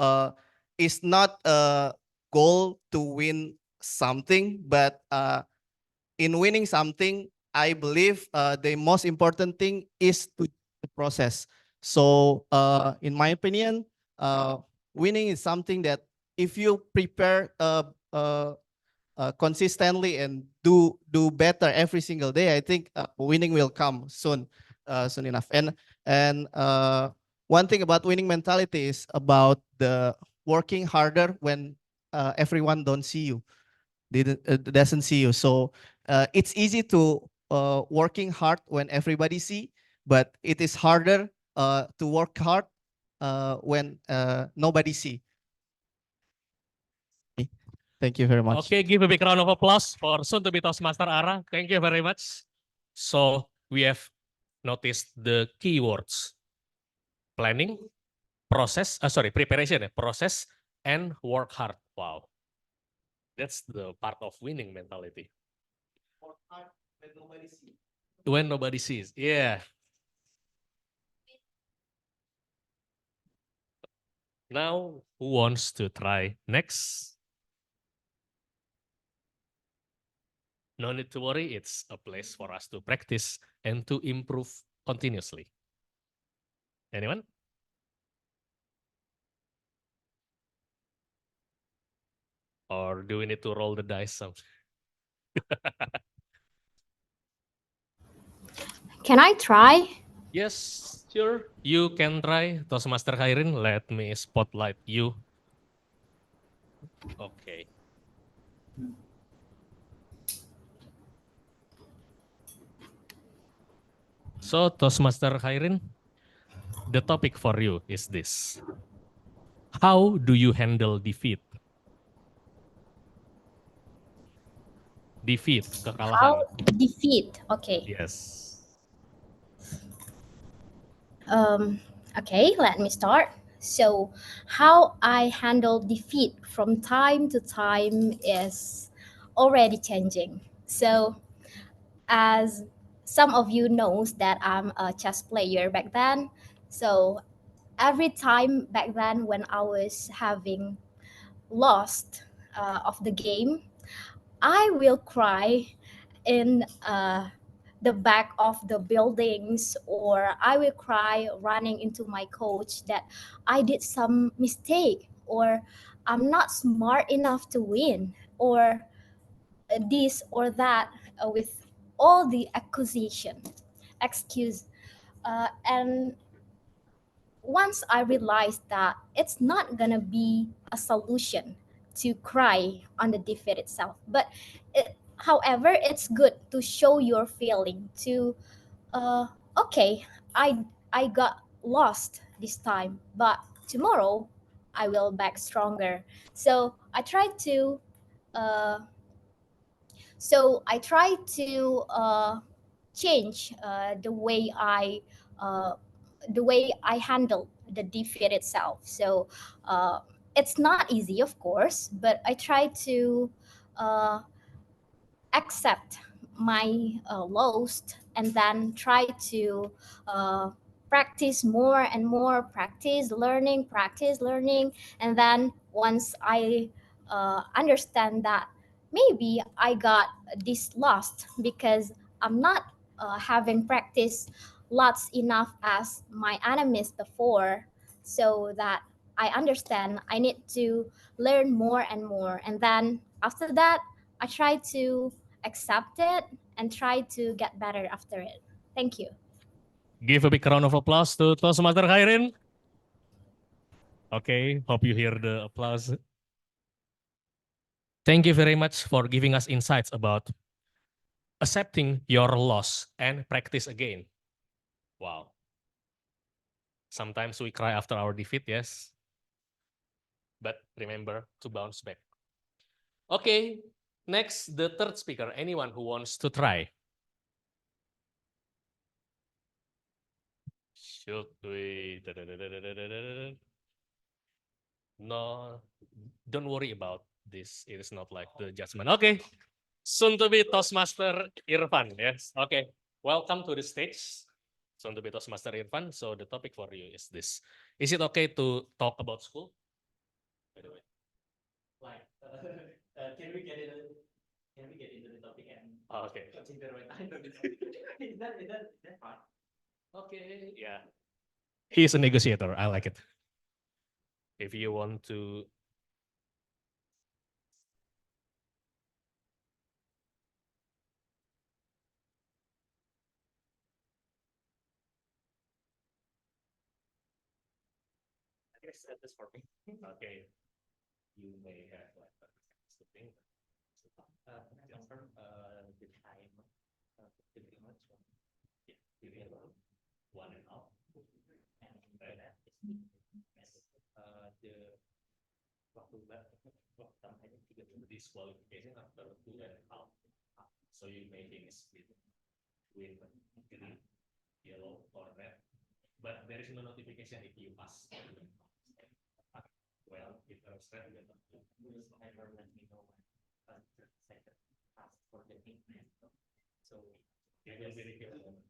it's not a goal to win something, but in winning something, I believe the most important thing is to the process. So in my opinion, winning is something that if you prepare consistently and do better every single day, I think winning will come soon enough. And one thing about winning mentality is about the working harder when everyone don't see you, doesn't see you. So it's easy to working hard when everybody see, but it is harder to work hard when nobody see. Thank you very much. Okay, give a big round of applause for soon to be Toastmaster Ara. Thank you very much. So we have noticed the keywords: planning, preparation, process, and work hard. Wow, that's the part of winning mentality. Work hard when nobody see. When nobody sees, yeah. Now, who wants to try next? No need to worry, it's a place for us to practice and to improve continuously. Anyone? Or do we need to roll the dice some? Can I try? Yes, sure. You can try. Toastmaster Khairin, let me spotlight you. Okay. So, Toastmaster Khairin, the topic for you is this. How do you handle defeat? Defeat, kekalahan. How defeat? Okay. Yes. Okay, let me start. So, how I handle defeat from time to time is already changing. So, as some of you knows that I'm a chess player back then. So, every time back then when I was having lost of the game, I will cry in the back of the buildings, or I will cry running into my coach that I did some mistake, or I'm not smart enough to win, or this or that, with all the excuse. And once I realized that it's not gonna be a solution to cry on the defeat itself, but however, it's good to show your feeling to, okay, I got lost this time, but tomorrow I will back stronger. So I try to, uh, change the way I handle the defeat itself. So it's not easy, of course, but I try to uh, accept my lows, and then try to practice more and more, practice learning. And then once I understand that maybe I got this lost because I'm not having practice lots enough as my enemies before, so that I understand I need to learn more and more. And then after that, I try to accept it and try to get better after it. Thank you. Give a big round of applause to Toastmaster Khairin. Okay, hope you hear the applause. Thank you very much for giving us insights about accepting your loss and practice again. Wow. Sometimes we cry after our defeat, yes. But remember to bounce back. Okay, next, the third speaker. Anyone who wants to try? Should we? No, don't worry about this. It is not like the judgment. Okay, soon to be Toastmaster Irfan. Yes. Okay, welcome to the stage. Soon to be Toastmaster Irfan. So the topic for you is this: is it okay to talk about school? By the way, like, can we get into the topic and okay, consider my time? Is that fine? Okay, yeah. He's a negotiator. I like it. If you want to. set this for me. Okay. You may have like something. Jasper, the time. Pretty much. Yeah, you can one and off. And the waktu tamanya disqualification after 2.5. So you making a split with green, yellow, or red. But there is no notification if you pass. Well, if I was red, you never let me know when second pass for the internet. So you will be careful.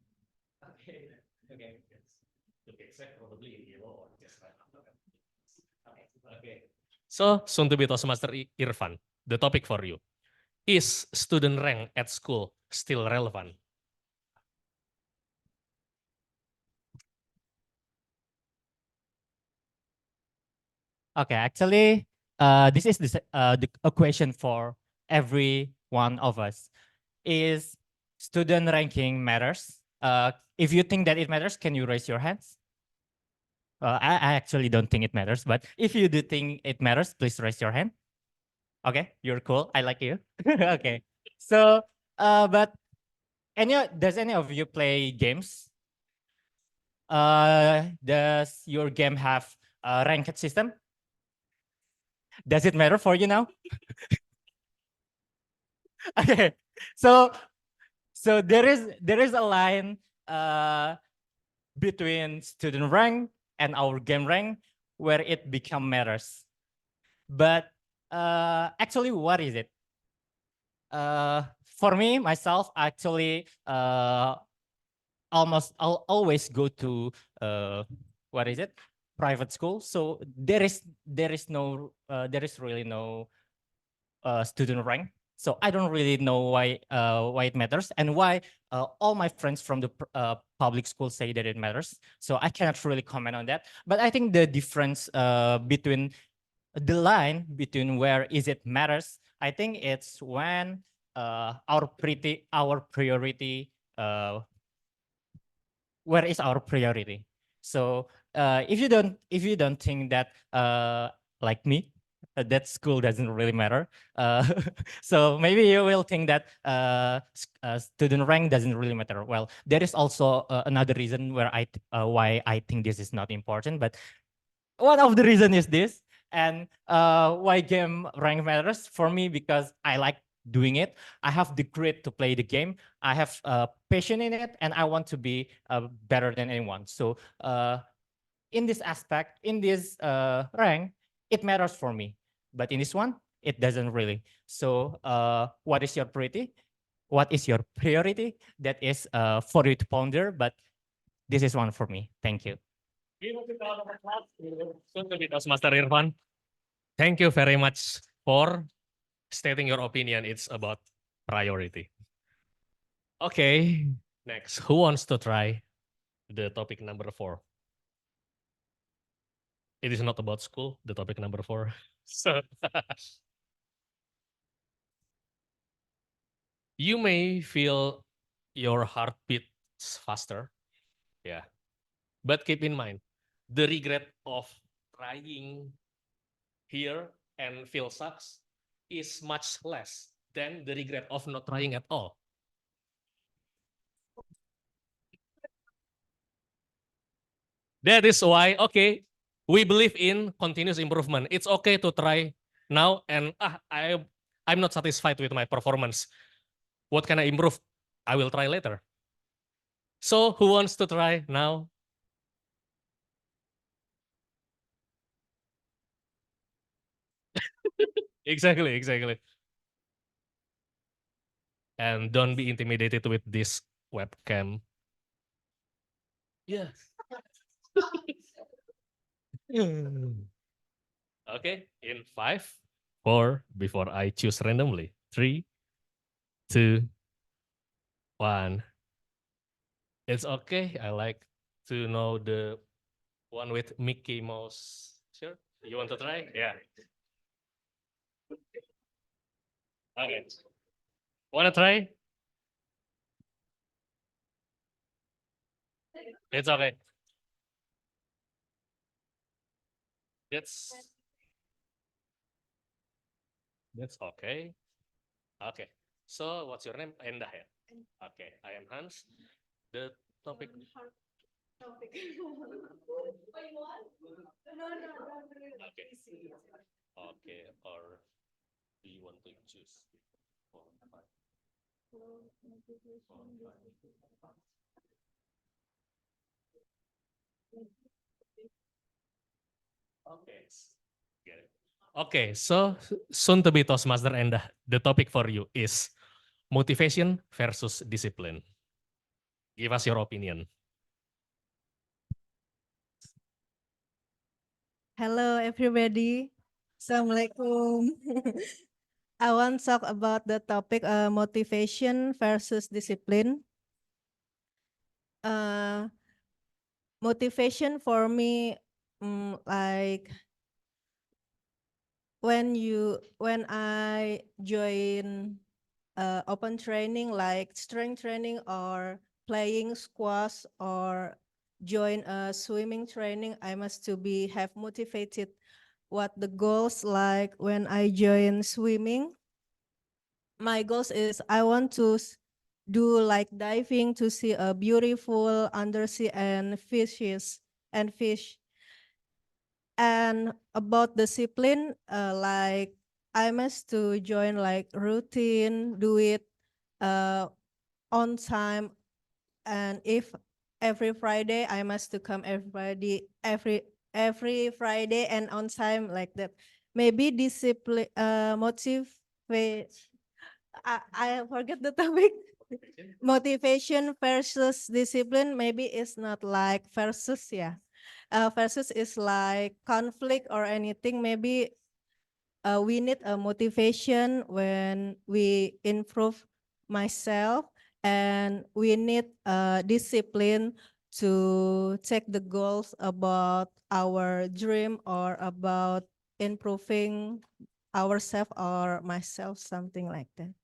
Okay. Okay. To be exact, probably in yellow or just right after that. Okay. So soon to be Toastmaster Irfan, the topic for you. Is student rank at school still relevant? Okay, actually, this is a question for every one of us. Is student ranking matters? If you think that it matters, can you raise your hands? I actually don't think it matters, but if you do think it matters, please raise your hand. Okay, you're cool. I like you. Okay, so but does any of you play games? Does your game have a ranked system? Does it matter for you now? Okay, so there is a line between student rank and our game rank where it become matters. But actually, what is it? For me, myself, actually, I'll always go to what is it? Private school. So there is really no student rank. So I don't really know why it matters and why all my friends from the public school say that it matters. So I cannot really comment on that. But I think the difference between the line between where is it matters, I think it's when our priority, where is our priority? So if you don't think that like me, that school doesn't really matter. So maybe you will think that student rank doesn't really matter. Well, there is also another reason where why I think this is not important. But one of the reason is this, and why game rank matters for me, because I like doing it. I have the grit to play the game. I have passion in it, and I want to be better than anyone. So in this aspect, in this rank, it matters for me. But in this one, it doesn't really. So what is your priority? What is your priority? That is for you to ponder, but this is one for me. Thank you. Soon to be Toastmaster Irfan. Thank you very much for stating your opinion. It's about priority. Okay, next. Who wants to try the topic number 4? It is not about school, the topic number 4. So you may feel your heart beats faster. Yeah. But keep in mind, the regret of trying here and feel sucks is much less than the regret of not trying at all. That is why, okay, we believe in continuous improvement. It's okay to try now and I'm not satisfied with my performance. What can I improve? I will try later. So who wants to try now? Exactly. And don't be intimidated with this webcam. Yes. Okay, in 5, 4, before I choose randomly. 3, 2, 1. It's okay. I like to know the one with Mickey Mouse. Sure. You want to try? Yeah. Okay. Wanna try? It's okay. That's okay. Okay. So what's your name? Endah ya? Okay, I am Hans. The topic. Okay. Okay, or do you want to choose? Okay. Get it. Okay, so soon to be Toastmaster Endah, the topic for you is motivation versus discipline. Give us your opinion. Hello, everybody. Assalamualaikum. I want to talk about the topic motivation versus discipline. Motivation for me, like when I join open training like strength training or playing squash or join a swimming training, I must to be have motivated what the goals like when I join swimming. My goals is I want to do like diving to see a beautiful undersea and fishes and fish. And about discipline, like I must to join like routine, do it on time, and if every Friday I must to come every Friday and on time like that. Maybe discipline motivate. I forget the topic. Motivation versus discipline maybe it's not like versus yeah. Versus is like conflict or anything. Maybe we need a motivation when we improve myself, and we need discipline to take the goals about our dream or about improving ourselves or myself, something like that.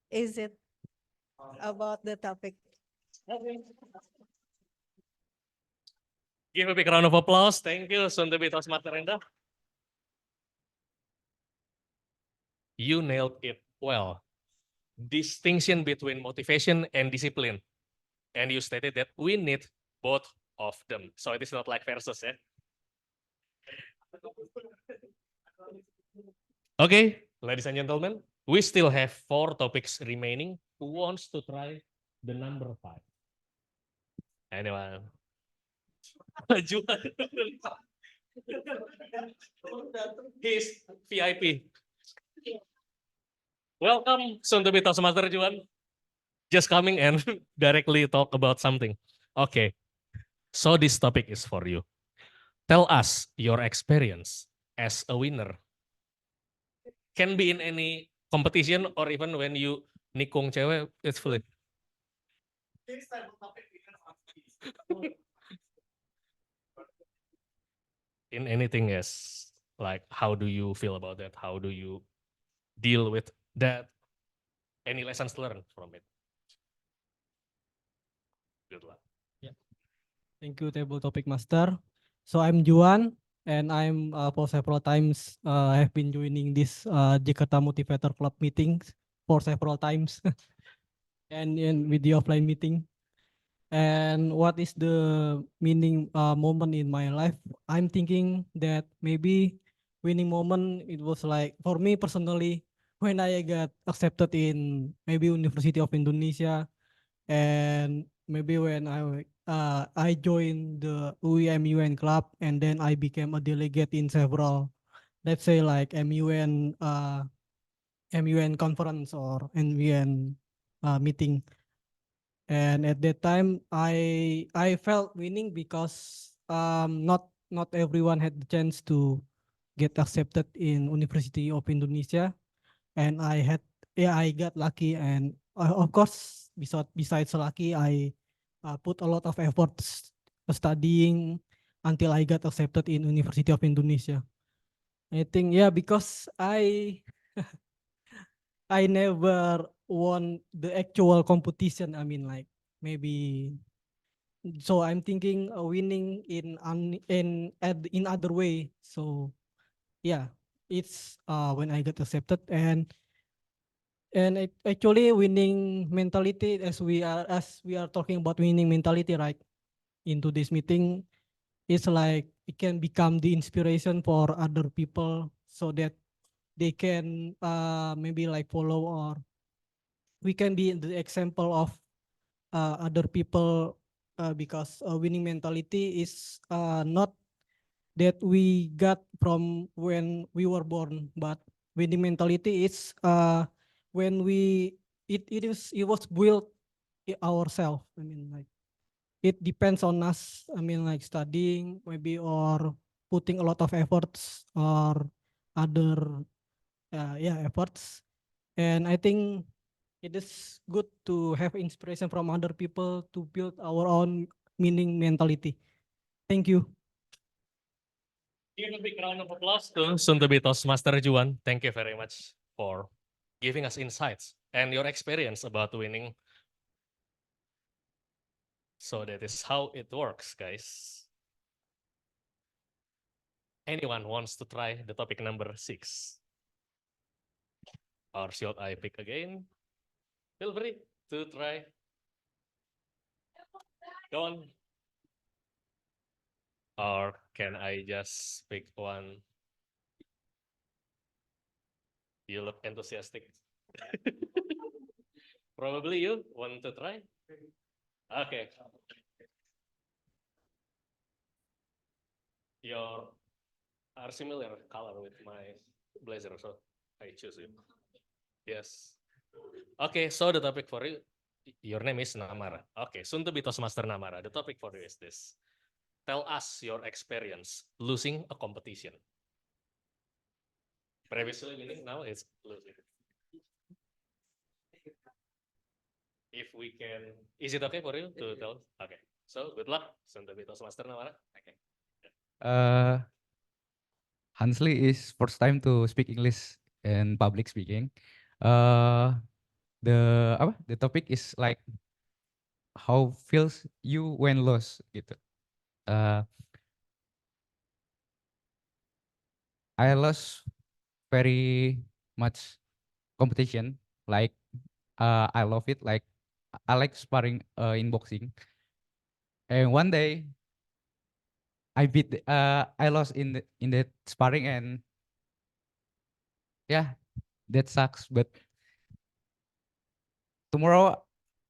Is it about the topic? Give a big round of applause. Thank you, soon to be Toastmaster Endah. You nailed it well. Distinction between motivation and discipline. And you stated that we need both of them. So it is not like versus, yeah? Okay, ladies and gentlemen, we still have 4 topics remaining. Who wants to try the number 5? Anyone? He's VIP. Welcome, soon to be Toastmaster Juan. Just coming and directly talk about something. Okay, so this topic is for you. Tell us your experience as a winner. Can be in any competition or even when you nikung cewek, it's fully. In anything else, like how do you feel about that? How do you deal with that? Any lessons learned from it? Good luck. Yeah. Thank you, Table Topic Master. So I'm Juan, and I'm for several times have been joining this Jakarta Motivator Club meetings for several times, and with the offline meeting. And what is the meaning moment in my life? I'm thinking that maybe winning moment, it was like for me personally when I got accepted in maybe University of Indonesia, and maybe when I joined the UIMUN club, and then I became a delegate in several, let's say like MUN conference or MUN meeting. And at that time, I felt winning because not everyone had the chance to get accepted in University of Indonesia, and I got lucky, and of course besides lucky, I put a lot of efforts studying until I got accepted in University of Indonesia. I think because I never won the actual competition. I mean, like maybe so I'm thinking winning in other way. So yeah, it's when I get accepted, and actually winning mentality, as we are talking about winning mentality, right, into this meeting, is like it can become the inspiration for other people so that they can maybe like follow, or we can be the example of other people, because winning mentality is not that we got from when we were born, but winning mentality is when it was built ourselves. I mean, like it depends on us. I mean, like studying maybe, or putting a lot of efforts, or other efforts. And I think it is good to have inspiration from other people to build our own meaning mentality. Thank you. Give a big round of applause to soon-to-be Toastmaster Juan. Thank you very much for giving us insights and your experience about winning. So that is how it works, guys. Anyone wants to try the topic number 6? Or should I pick again? Feel free to try. Go on. Or can I just pick one? You look enthusiastic. Probably you want to try? Okay. Your are similar color with my blazer, so I choose you. Yes. Okay, so the topic for you, your name is Namara. Okay, soon to be Toastmaster Namara. The topic for you is this. Tell us your experience losing a competition. Previously meaning now it's losing. If we can, is it okay for you to tell? Okay, so good luck, soon to be Toastmaster Namara. Okay. Honestly, is first time to speak English in public speaking. Uh, the topic is like how feels you when lost gitu. I lost very much competition. Like I love it. Like I like sparring in boxing. And one day I lost in the sparring, and yeah, that sucks. But tomorrow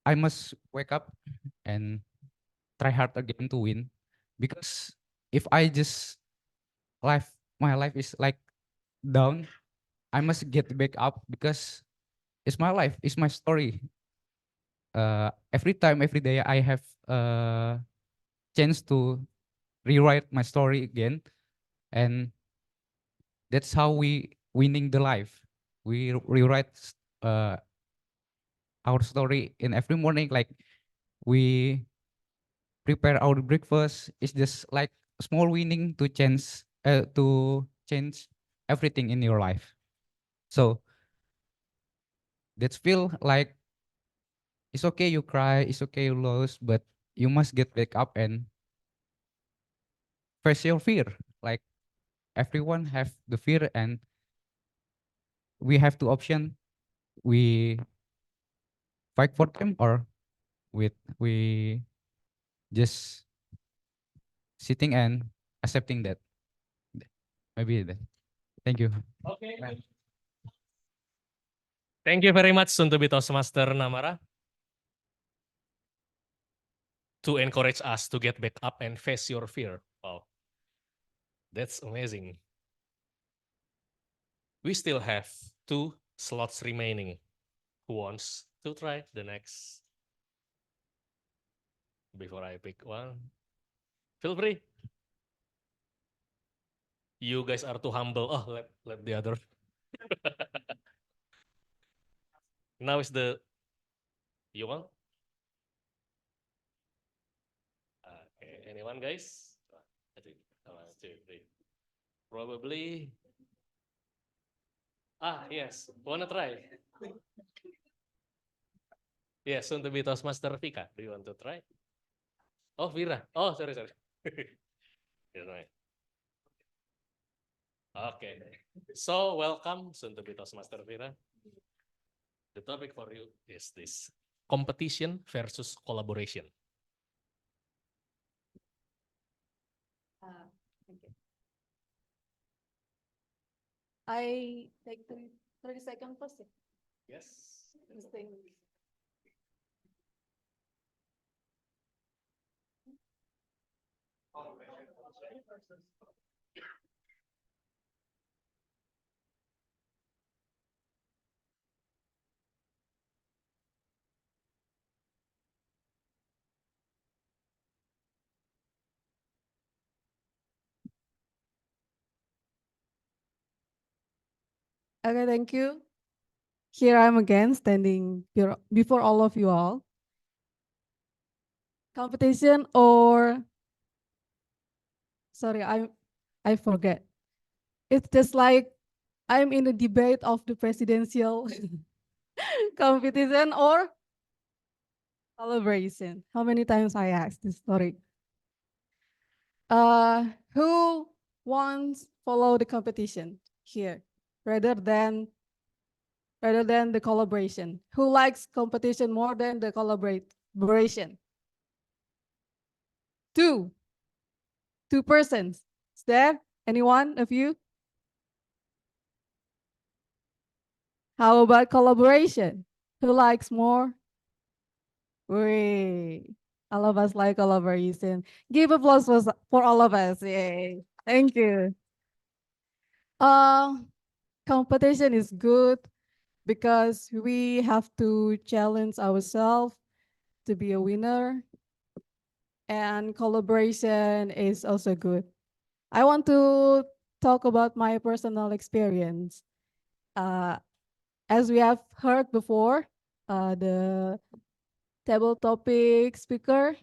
I must wake up and try hard again to win, because if I just my life is like down, I must get back up, because it's my life, it's my story. Every time, every day I have a chance to rewrite my story again, and that's how we winning the life. We rewrite uh, our story in every morning. Like we prepare our breakfast. It's just like small winning to change everything in your life. So that's feel like it's okay you cry, it's okay you lose, but you must get back up and face your fear. Like everyone have the fear, and we have two option. We fight for them, or we just sitting and accepting that. Maybe that. Thank you. Okay. Thank you very much, soon to be Toastmaster Namara, to encourage us to get back up and face your fear. Wow, that's amazing. We still have 2 slots remaining. Who wants to try the next? Before I pick one, feel free. You guys are too humble. Oh, let the other. Now is the, you want? Okay, anyone guys? I think 1, 2, 3. Probably. Yes, wanna try? Yes, soon to be Toastmaster Vika. Do you want to try? Oh, Vira. Oh, sorry. That's right. Okay. So welcome, soon to be Toastmaster Vira. The topic for you is this: competition versus collaboration. I take 30 seconds first. Yes. Okay, thank you. Here I'm again standing before all of you all. Competition or sorry, I forget. It's just like I'm in a debate of the presidential competition or collaboration. How many times I asked this story? Who wants follow the competition here rather than the collaboration? Who likes competition more than the collaboration? Two persons. Is there anyone of you? How about collaboration? Who likes more? Wait, all of us like collaboration. Give applause for all of us. Yay. Thank you. Competition is good because we have to challenge ourselves to be a winner. And collaboration is also good. I want to talk about my personal experience. As we have heard before, the table topic speaker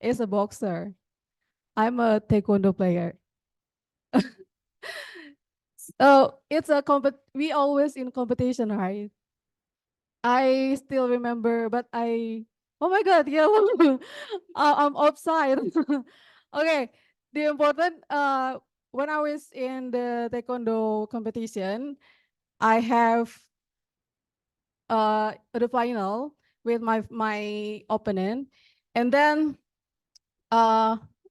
is a boxer. I'm a taekwondo player. So it's a we always in competition, right? I still remember, but oh my God, yeah, I'm offside. Okay, the important, when I was in the taekwondo competition, I have the final with my opponent, and then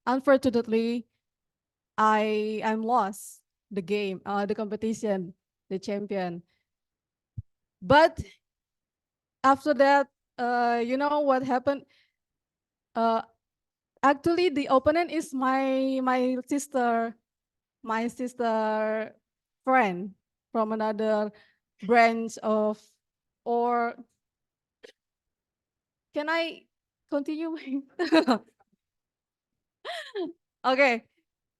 unfortunately, I'm lost the game, the competition, the champion. But after that, you know what happened? Actually, the opponent is my sister friend from another branch of, or can I continue? Okay.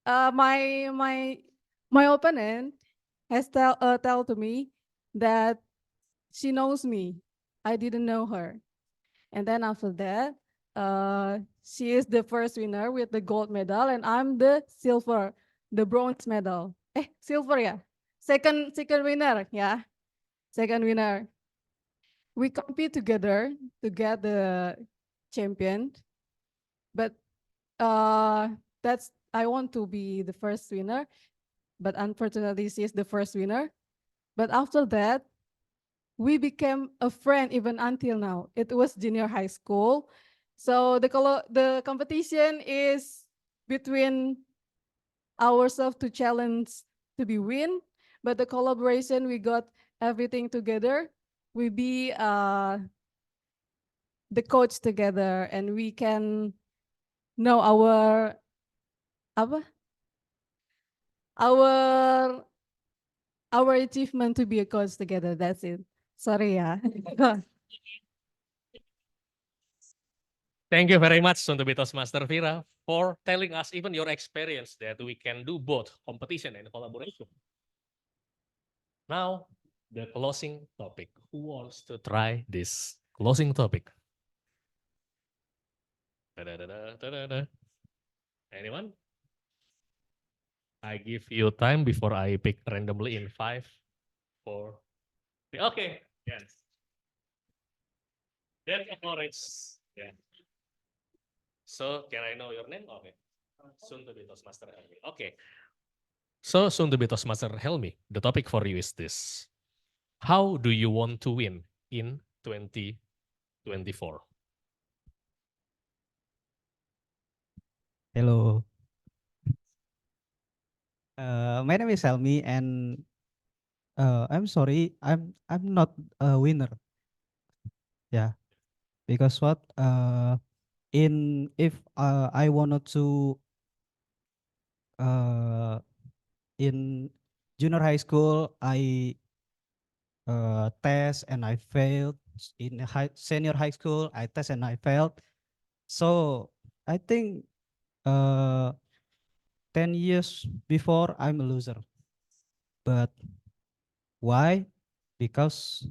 My opponent has tell to me that she knows me. I didn't know her. And then after that, she is the first winner with the gold medal, and I'm the silver, the bronze medal. Silver ya? Second winner, yeah. Second winner. We compete together to get the champion, but I want to be the first winner, but unfortunately she is the first winner. But after that, we became a friend even until now. It was junior high school. So the competition is between ourselves to challenge to be win, but the collaboration, we got everything together. We be the coach together, and we can know our achievement to be a coach together. That's it. Sorry ya. Thank you very much, soon to be Toastmaster Vira, for telling us even your experience that we can do both competition and collaboration. Now, the closing topic. Who wants to try this closing topic? Anyone? I give you time before I pick randomly in 5, 4, 3. Okay, yes. That's orange. Yeah. So can I know your name? Okay. Soon to be Toastmaster Helmi. Okay. So soon to be Toastmaster Helmi, the topic for you is this. How do you want to win in 2024? Hello. My name is Helmi, and I'm sorry, I'm not a winner. Yeah, because what? If I wanted to in junior high school, I test and I failed. In senior high school, I test and I failed. So I think 10 years before I'm a loser. But why? Because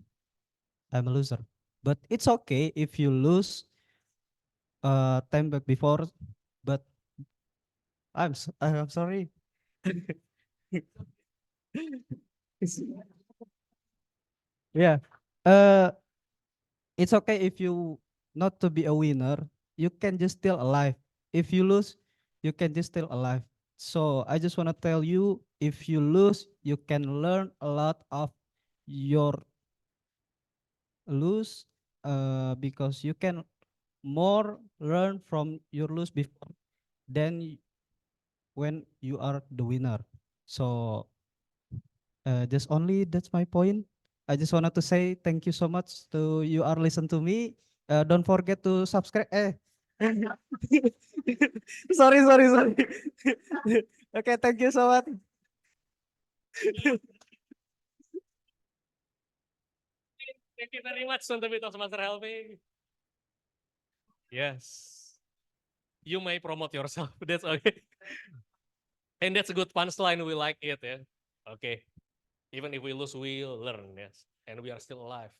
I'm a loser. But it's okay if you lose time back before. But I'm sorry. Yeah. It's okay if you not to be a winner. You can just still alive. If you lose, you can just still alive. So I just want to tell you, if you lose, you can learn a lot of your lose, because you can more learn from your lose before than when you are the winner. So just only that's my point. I just wanted to say thank you so much to you are listen to me. Don't forget to subscribe. Sorry. Okay, thank you so much. Thank you very much, soon to be Toastmaster Helmi. Yes. You may promote yourself. That's okay. And that's a good punchline. We like it. Yeah. Okay. Even if we lose, we'll learn. Yes. And we are still alive.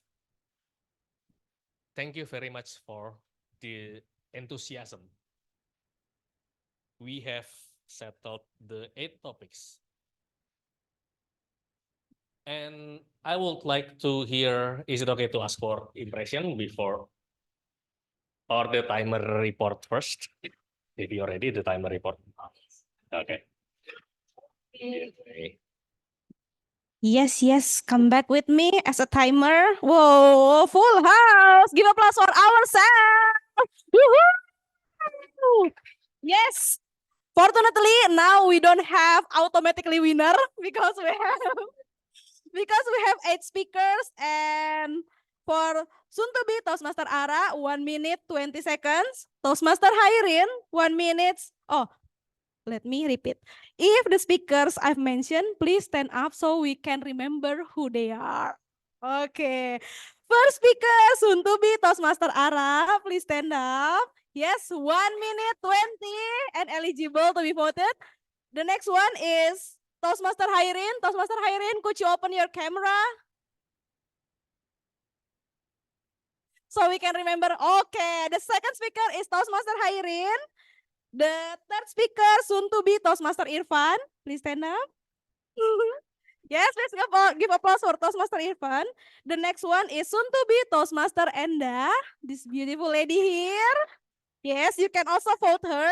Thank you very much for the enthusiasm. We have settled the 8 topics. And I would like to hear, is it okay to ask for impression before or the timer report first? If you're ready, the timer report. Okay. Okay. Yes, come back with me as a timer. Whoa, full house. Give applause for ourselves. Woohoo! Yes. Fortunately, now we don't have automatically winner because we have 8 speakers, and for soon to be Toastmaster Ara 1 minute 20 seconds, Toastmaster Hairin 1 minute. Oh, let me repeat. If the speakers I've mentioned, please stand up so we can remember who they are. Okay. First speaker, soon to be Toastmaster Ara, please stand up. Yes, 1 minute 20 and eligible to be voted. The next one is Toastmaster Hairin. Toastmaster Hairin, could you open your camera? So we can remember. Okay, the second speaker is Toastmaster Hairin. The third speaker, soon to be Toastmaster Irfan. Please stand up. Yes, let's give applause for Toastmaster Irfan. The next one is soon to be Toastmaster Enda. This beautiful lady here. Yes, you can also vote her.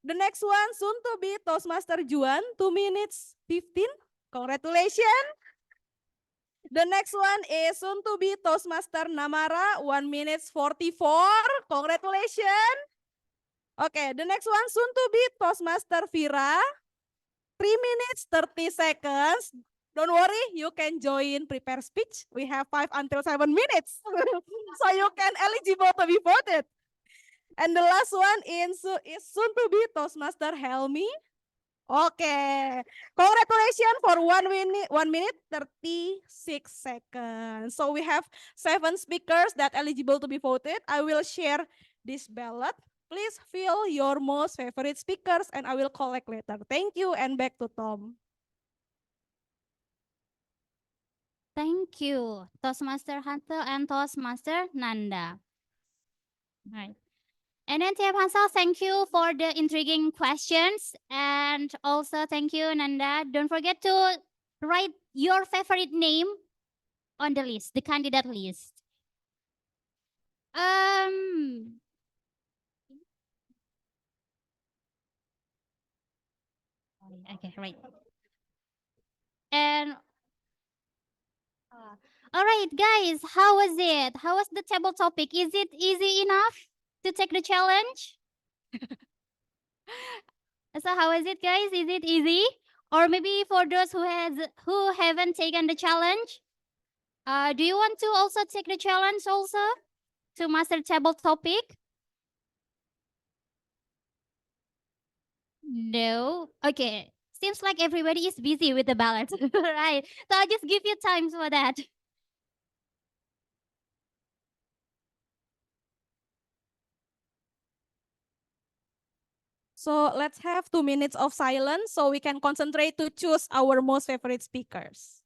The next one, soon to be Toastmaster Juan, 2 minutes 15. Congratulations. The next one is soon to be Toastmaster Namara, 1 minutes 44. Congratulations. Okay, the next one, soon to be Toastmaster Vira, 3 minutes 30 seconds. Don't worry, you can join prepare speech. We have 5 until 7 minutes. So you can eligible to be voted. And the last one is soon to be Toastmaster Helmi. Okay, congratulations for 1 minute 36 seconds. So we have 7 speakers that eligible to be voted. I will share this ballot. Please fill your most favorite speakers and I will collect later. Thank you and back to Tom. Thank you, Toastmaster Hanto and Toastmaster Nanda. Right. And then Tia Hansel, thank you for the intriguing questions. And also thank you, Nanda. Don't forget to write your favorite name on the list, the candidate list. Okay, right. And all right, guys, how was it? How was the table topic? Is it easy enough to take the challenge? So how is it, guys? Is it easy? Or maybe for those who haven't taken the challenge, do you want to also take the challenge also to master table topic? No. Okay. Seems like everybody is busy with the ballot, right? So I'll just give you time for that. So let's have 2 minutes of silence so we can concentrate to choose our most favorite speakers.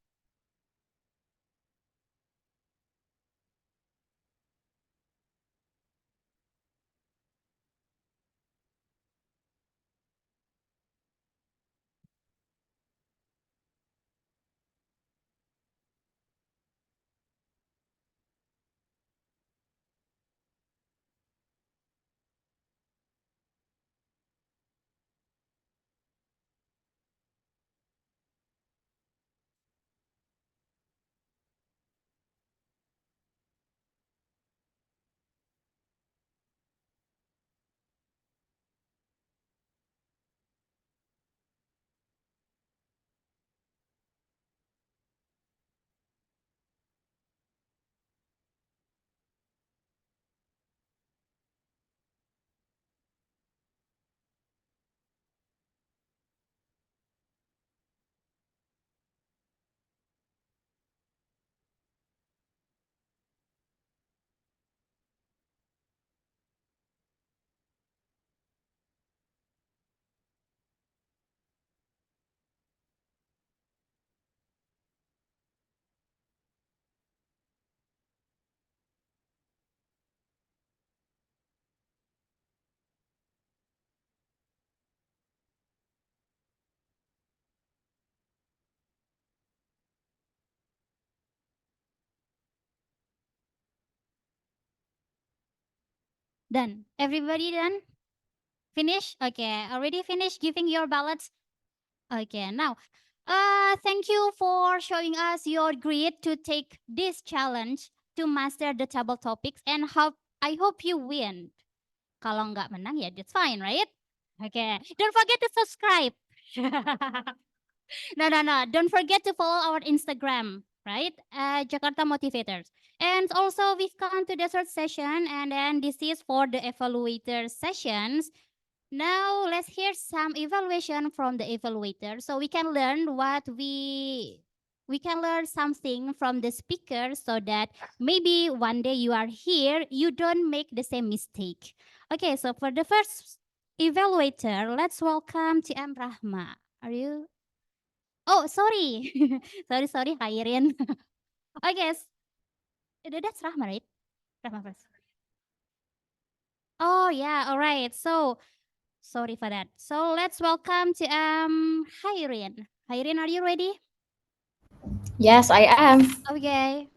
Done. Everybody done? Finish? Okay. Already finished giving your ballots? Okay. Now, thank you for showing us your grit to take this challenge to master the table topics and I hope you win. Kalau nggak menang ya that's fine, right? Okay. Don't forget to subscribe. No. Don't forget to follow our Instagram, right? Jakarta Motivators. And also we've come to the third session and then this is for the evaluator sessions. Now let's hear some evaluation from the evaluator so we can learn we can learn something from the speaker so that maybe one day you are here, you don't make the same mistake. Okay, so for the first evaluator, let's welcome TM Rahma. Are you? Oh, sorry. sorry, Khairin. I guess that's Rahma, right? Rahma first. Oh, yeah. All right. So, sorry for that. So, let's welcome to Khairin. Khairin, are you ready? Yes, I am. Okay.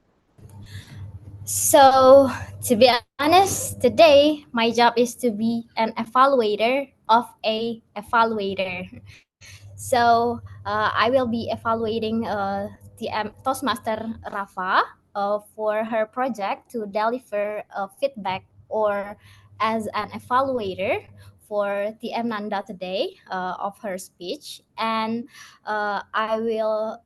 So, to be honest, today my job is to be an evaluator of a evaluator. So, I will be evaluating the Toastmaster Rafa for her project to deliver feedback or as an evaluator for TM Nanda today of her speech, and I will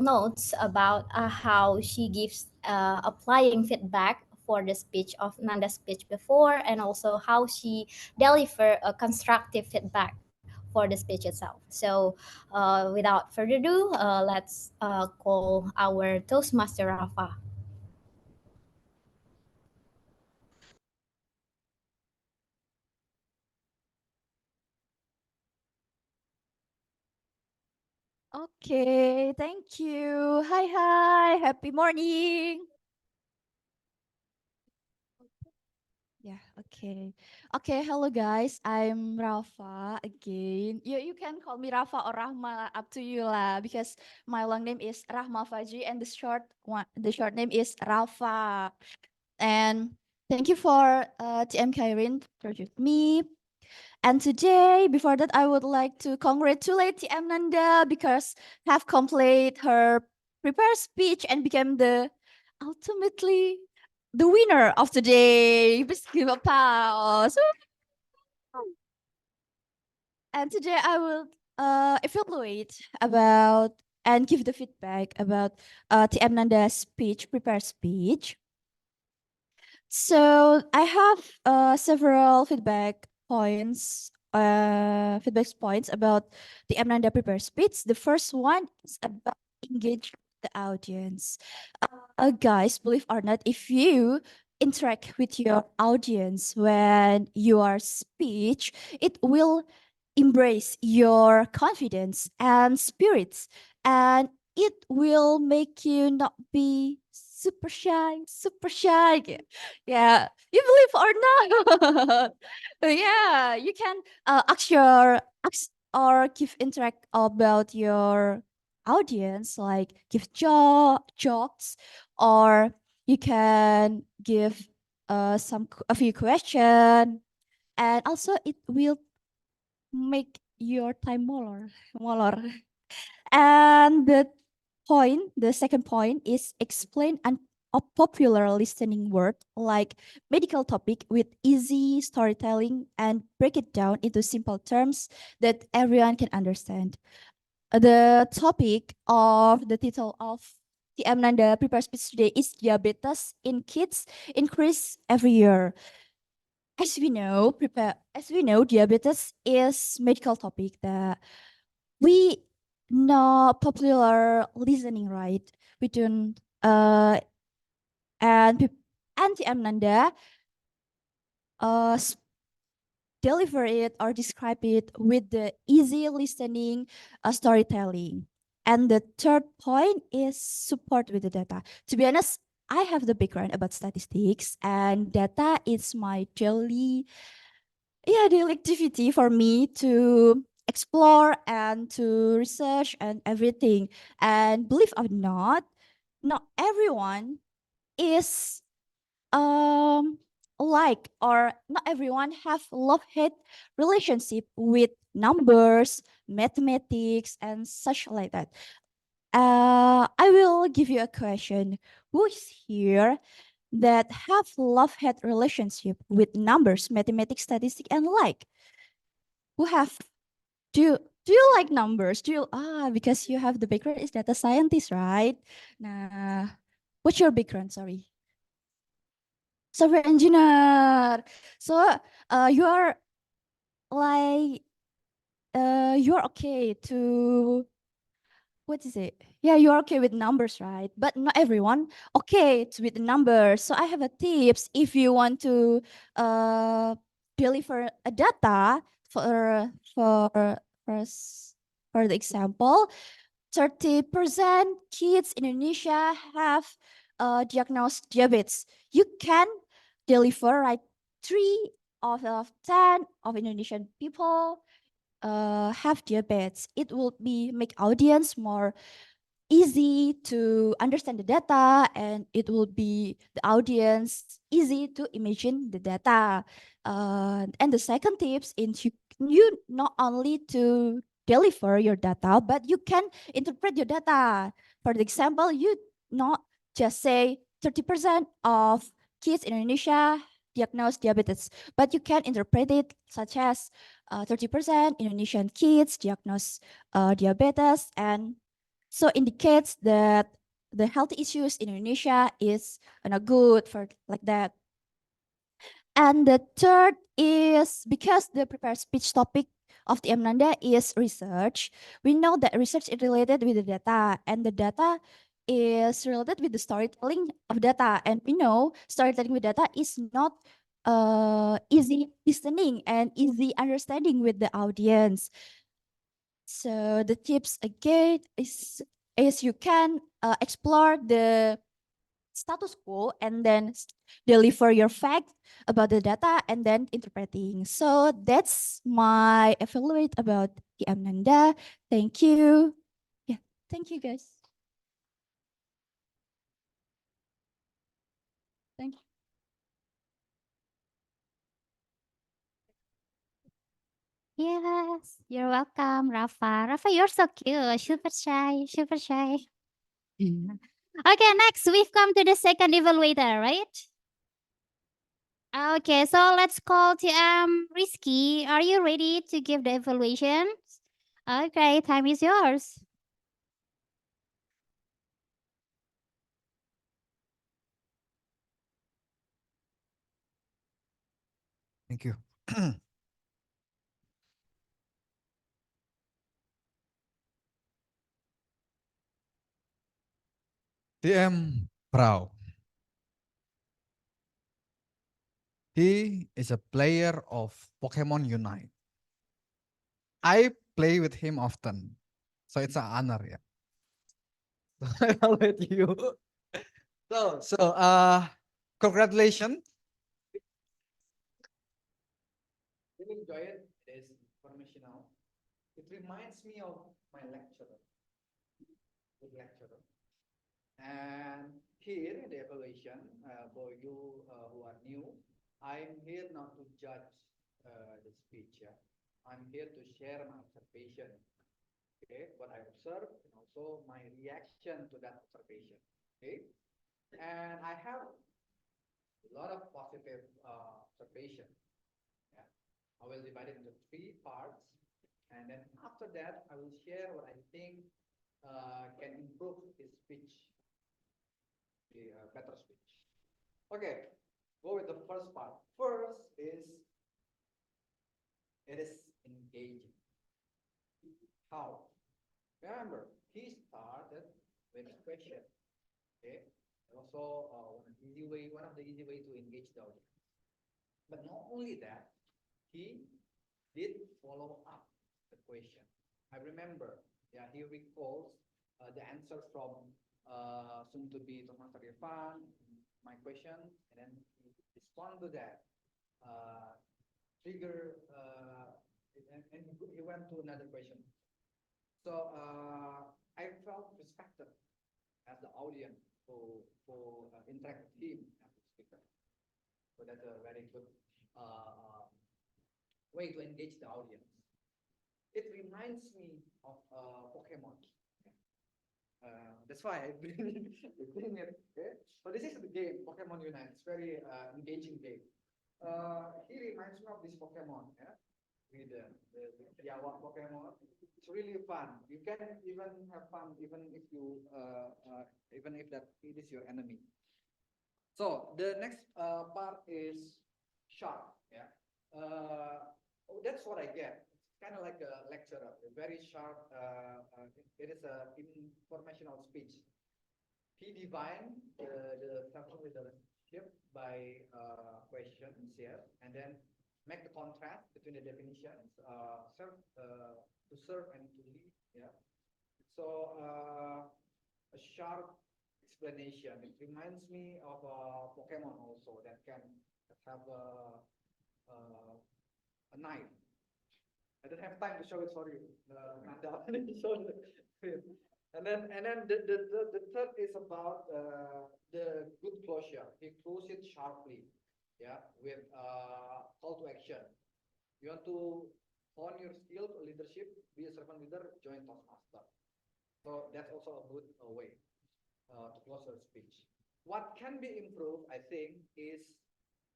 notes about how she gives applying feedback for the speech of Nanda's speech before, and also how she deliver a constructive feedback for the speech itself. So without further ado, let's call our Toastmaster Rafa. Okay, thank you. Hi, happy morning. Yeah, okay. Okay, hello guys. I'm Rafa again. You can call me Rafa or Rahma, up to you lah, because my long name is Rahma Fajri and the short name is Rafa. And thank you for TM Kairin to introduce me. And today, before that, I would like to congratulate TM Nanda because have completed her prepared speech and became the ultimately the winner of today. Please give applause. And today I will evaluate about and give the feedback about TM Nanda's speech, prepared speech. So I have several feedback points about the Nanda prepared speech. The first one is about engage the audience. Guys, believe or not, if you interact with your audience when you are speech, it will embrace your confidence and spirits, and it will make you not be super shy, super shy. Yeah, you believe or not? Yeah, you can ask or give interact about your audience, like give jokes, or you can give a few question, and also it will make your time more. And the second point is explain a popular listening word like medical topic with easy storytelling and break it down into simple terms that everyone can understand. The topic of the title of the Nanda prepared speech today is diabetes in kids increase every year. As we know, diabetes is medical topic that we know popular listening, right? We don't and Auntie Amnanda deliver it or describe it with the easy listening storytelling. And the third point is support with the data. To be honest, I have the background about statistics, and data is my daily activity for me to explore and to research and everything. And believe or not everyone is like, or not everyone have love-hate relationship with numbers, mathematics, and such like that. I will give you a question. Who is here that have love-hate relationship with numbers, mathematics, statistics, and like? Who have do you like numbers? Because you have the background is data scientist, right? Nah, what's your background? Sorry. Software engineer. So you are like you are okay to what is it? Yeah, you are okay with numbers, right? But not everyone with the numbers. So I have a tips if you want to deliver a data for s- for the example, 30% kids in Indonesia have diagnosed diabetes. You can deliver like 3 out of 10 of Indonesian people have diabetes. It will be make audience more easy to understand the data, and it will be the audience easy to imagine the data. And the second tips is you not only to deliver your data, but you can interpret your data. For the example, you not just say 30% of kids in Indonesia diagnosed diabetes, but you can interpret it such as 30% Indonesian kids diagnosed diabetes, and so indicates that the health issues in Indonesia is not good for like that. And the third is because the prepared speech topic of the Nanda is research. We know that research is related with the data, and the data is related with the storytelling of data. And we know storytelling with data is not easy listening and easy understanding with the audience. So the tips again is you can explore the status quo and then deliver your fact about the data and then interpreting. So that's my evaluate about the Amnanda. Thank you. Yeah, thank you guys. Thank you. Yes, you're welcome, Rafa. Rafa, you're so cute. Super shy, super shy. Okay, next we've come to the second evaluator, right? Okay, so let's call TM Rizky. Are you ready to give the evaluation? Okay, time is yours. Thank you. TM Prau. He is a player of Pokemon Unite. I play with him often, so it's an honor, yeah. I'll let you. Congratulations. You will enjoy it. It is informational. It reminds me of my lecturer, good lecturer. And here in the evaluation, for you who are new, I'm here not to judge the speech. Yeah? I'm here to share my observation, okay, what I observed, and also my reaction to that observation. Okay, and I have a lot of positive observation. Yeah, I will divide it into 3 parts, and then after that, I will share what I think can improve his speech. Better speech. Okay, go with the first part. First is it is engaging. How? Remember, he started with a question. Okay, also one of the easy way to engage the audience. But not only that, he did follow up the question. I remember, yeah, he recalls the answer from soon to be Tomaster Irfan, my question, and then he respond to that. Trigger, and he went to another question. So I felt respected as the audience who interact with him as a speaker. So that's a very good way to engage the audience. It reminds me of Pokemon. That's why I bring it. Okay? So this is the game, Pokemon Unite. It's very engaging game. He reminds me of this Pokemon, yeah, with the Yawa Pokemon. It's really fun. You can even have fun even if you even if that it is your enemy. So the next part is sharp. Yeah, that's what I get. It's kind of like a lecturer, a very sharp. It is a informational speech. He defined the function leadership by questions, yes, and then make the contrast between the definitions, to serve and to lead, yeah. So a sharp explanation. It reminds me of Pokemon also that can have a knife. I don't have time to show it for you. And then the third is about the good closure. He closed it sharply, yeah, with call to action. You want to hone your skills or leadership, be a servant leader, join Toastmaster. So that's also a good way to close your speech. What can be improved, I think, is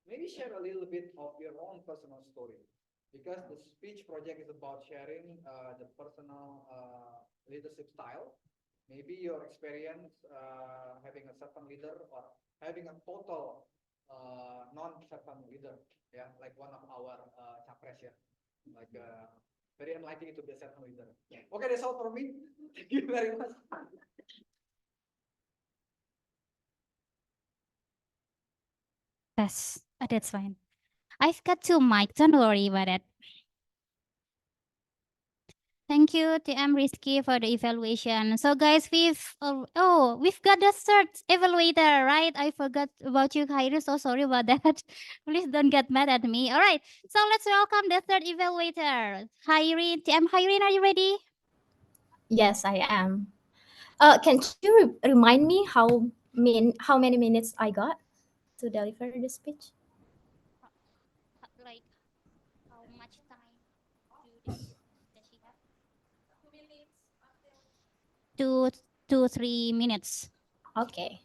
maybe share a little bit of your own personal story, because the speech project is about sharing the personal leadership style. Maybe your experience having a servant leader or having a total non-servant leader, yeah, like one of our capres, yeah, like very unlikely to be a servant leader. Okay, that's all for me. Thank you very much. Yes, that's fine. I've got 2 mics. Don't worry about it. Thank you, TM Rizky, for the evaluation. So guys, we've got the third evaluator, right? I forgot about you, Khairi. So sorry about that. Please don't get mad at me. All right. So let's welcome the third evaluator, Khairi. TM Khairi, are you ready? Yes, I am. Can you remind me how many minutes I got to deliver the speech? Like how much time 2 to 3 minutes. Okay.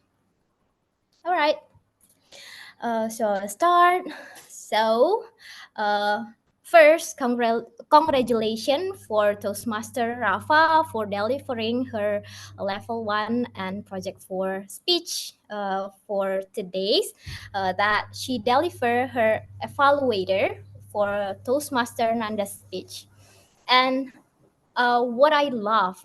All right. So I'll start. So, first, congratulations for Toastmaster Rafa for delivering her level 1 and project 4 speech for today's. That she delivered her evaluator for Toastmaster Nanda's speech. And what I love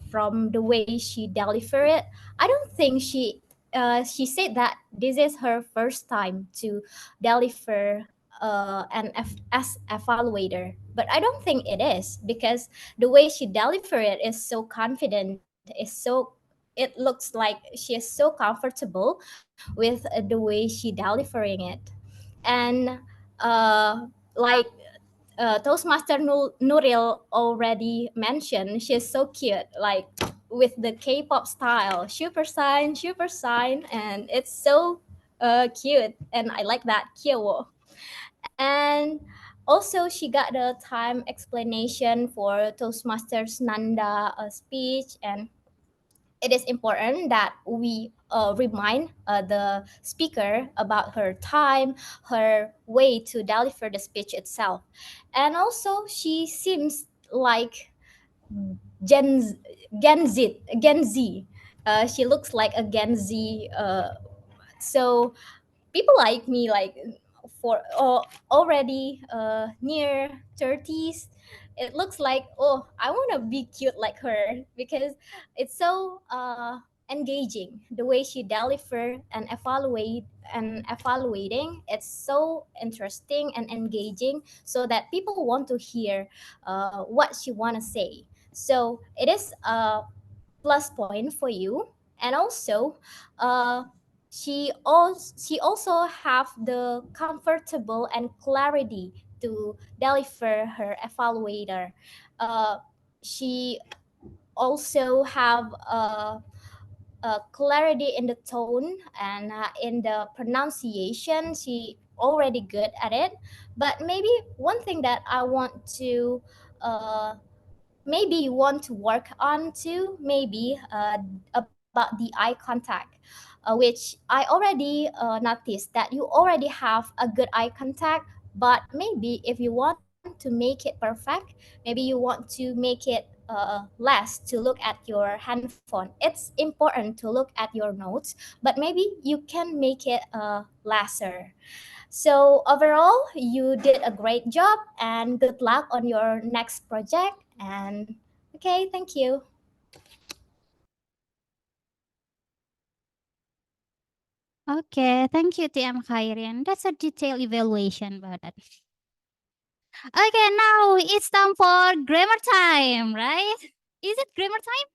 from the way she delivered it, I don't think she said that this is her first time to deliver as evaluator, but I don't think it is, because the way she delivered it is so confident. It looks like she is so comfortable with the way she delivering it, and like Toastmaster Nuril already mentioned, she's so cute, like with the K-pop style, super sign, and it's so cute, and I like that Kyowo. And also, she got the time explanation for Toastmasters Nanda speech, and it is important that we remind the speaker about her time, her way to deliver the speech itself. And also, she seems like Gen Z, Gen Z. She looks like a Gen Z. So people like me, like for already near 30s, it looks like, oh, I want to be cute like her, because it's so engaging the way she deliver and evaluating. It's so interesting and engaging, so that people want to hear what she want to say. So it is a plus point for you. And also, uh, she also have the comfortable and clarity to deliver her evaluator. She also have clarity in the tone and in the pronunciation. She already good at it, but maybe one thing that I want to maybe you want to work on too, maybe about the eye contact, which I already noticed that you already have a good eye contact, but maybe if you want to make it perfect, maybe you want to make it less to look at your handphone. It's important to look at your notes, but maybe you can make it lesser. So overall, you did a great job, and good luck on your next project. And okay, thank you. Okay, thank you, TM Khairin. That's a detailed evaluation about that. Okay, now it's time for grammar time, right? Is it grammar time?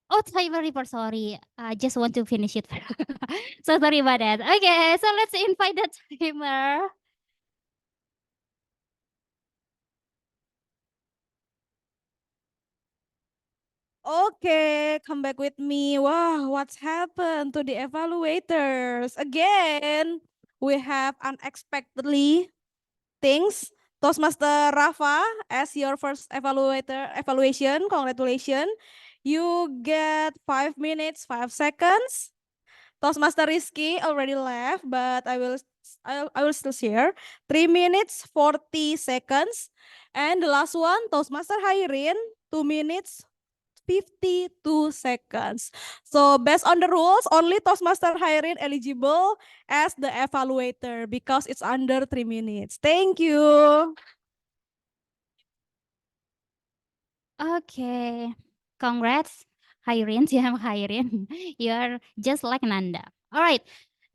Oh, timer report, sorry. I just want to finish it. So sorry about that. Okay, so let's invite the timer. Okay, come back with me. Wow, what's happened to the evaluators? Again, we have unexpectedly things. Toastmaster Rafa, as your first evaluation, congratulations. You get 5 minutes, 5 seconds. Toastmaster Rizky already left, but I will still share. 3 minutes, 40 seconds. And the last one, Toastmaster Hairin, 2 minutes, 52 seconds. So based on the rules, only Toastmaster Hairin eligible as the evaluator because it's under 3 minutes. Thank you. Okay, congrats, Hairin, TM Hairin. You're just like Nanda. All right.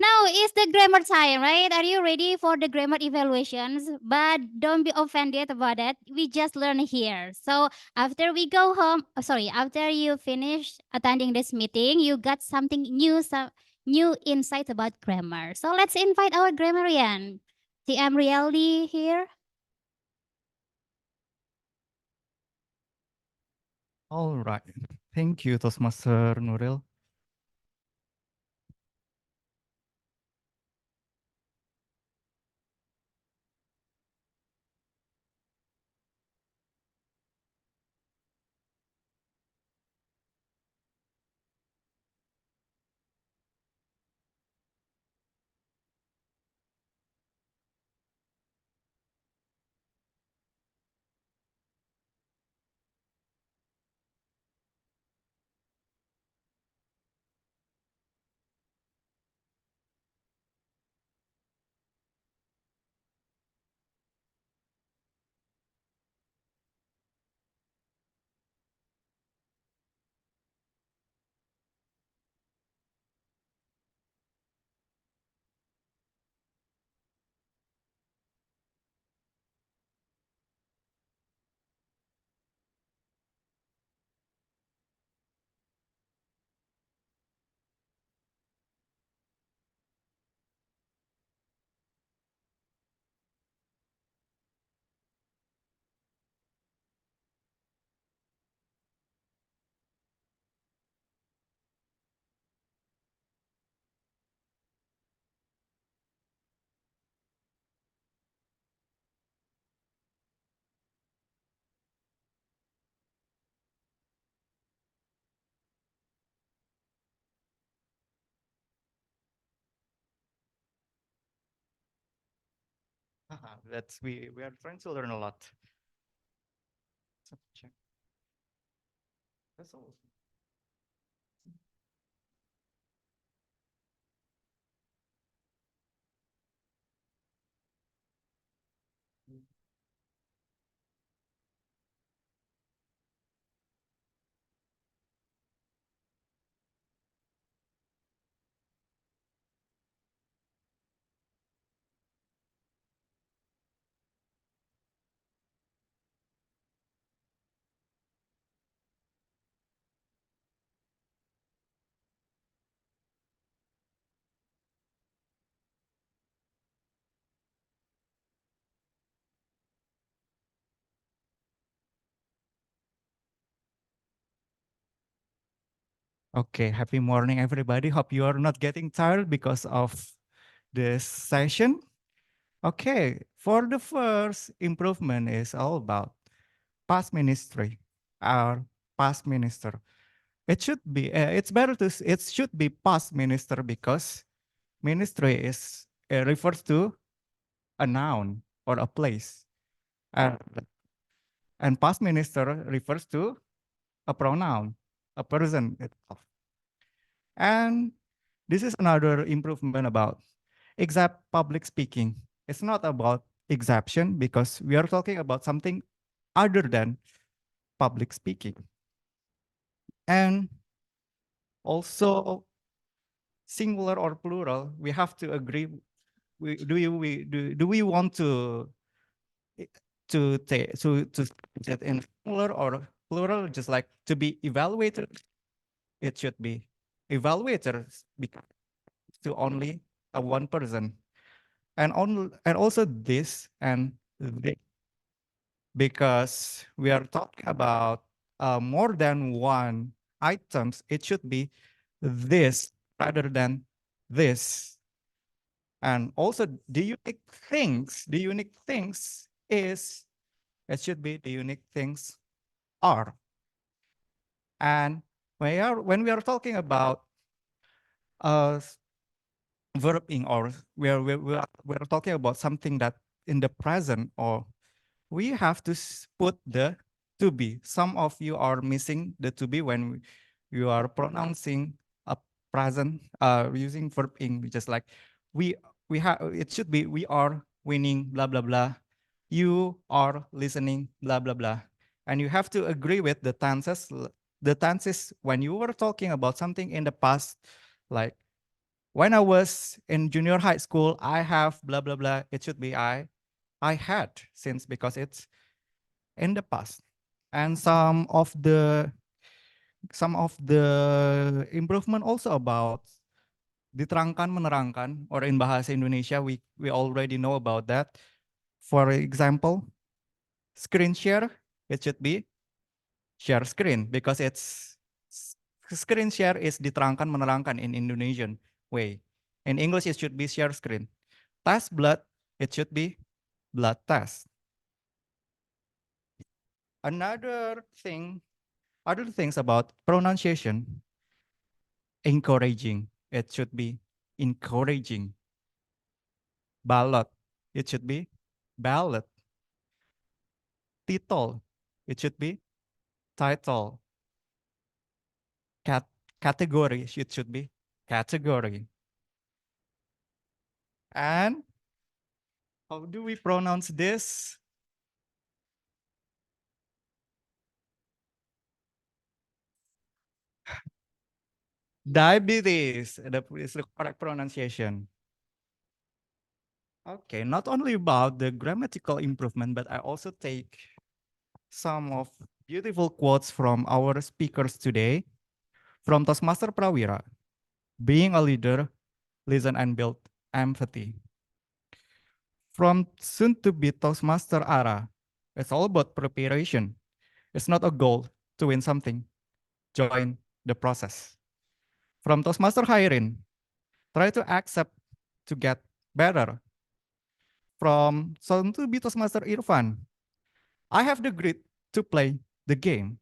Now is the grammar time, right? Are you ready for the grammar evaluations? But don't be offended about that. We just learn here. So after we go home, after you finish attending this meeting, you got something new, some new insights about grammar. So let's invite our grammarian. TM Reality here. All right. Thank you, Toastmaster Nuril. We are trying to learn a lot. So, check. That's all. Okay, happy morning, everybody. Hope you are not getting tired because of this session. Okay, for the first improvement is all about past ministry, our past minister. It should be, it should be past minister because ministry is, refers to a noun or a place. And past minister refers to a pronoun, a person itself. And this is another improvement about except public speaking. It's not about exception because we are talking about something other than public speaking. And also singular or plural, we have to agree. Do we want to set in singular or plural, just like to be evaluated? It should be evaluators to only a one person, and also this and they, because we are talking about more than one items. It should be this rather than this. And also the unique things is, it should be the unique things are. And when we are talking about verbing, or we're talking about something that in the present, or we have to put the to be. Some of you are missing the to be when you are pronouncing a present using verb ing, just like we have, it should be we are winning, blah blah blah, you are listening, blah blah blah. And you have to agree with the tenses. The tenses when you were talking about something in the past, like when I was in junior high school, I have blah blah blah. It should be I had, since because it's in the past. And some of the improvement also about diterangkan menerangkan, or in bahasa Indonesia we already know about that. For example, screen share, it should be share screen because it's screen share is diterangkan menerangkan in Indonesian way. In English it should be share screen. Test blood, it should be blood test. Other things about pronunciation, encouraging, it should be encouraging. Ballot, it should be ballot. Title, it should be title. Category, it should be category. And how do we pronounce this? Diabetes, that is the correct pronunciation. Okay, not only about the grammatical improvement, but I also take some of beautiful quotes from our speakers today. From Toastmaster Prawira, being a leader, listen and build empathy. From soon to be Toastmaster Ara, it's all about preparation. It's not a goal to win something. Join the process. From Toastmaster Hairin, try to accept to get better. From soon to be Toastmaster Irfan, I have the grit to play the game.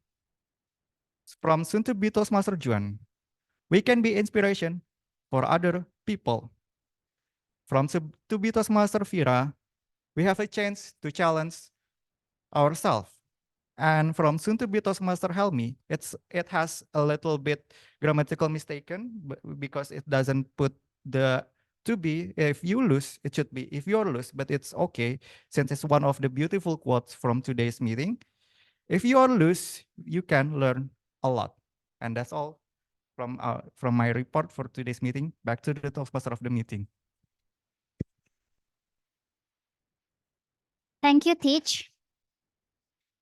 From soon to be Toastmaster Juan, we can be inspiration for other people. From to be Toastmaster Vira, we have a chance to challenge ourselves. And from soon-to-be Toastmaster Helmi, it has a little bit grammatical mistaken because it doesn't put the to be. If you lose, it should be if you're lose, but it's okay since it's one of the beautiful quotes from today's meeting. If you are loose, you can learn a lot. And that's all from my report for today's meeting. Back to the Toastmaster of the meeting. Thank you, Teach.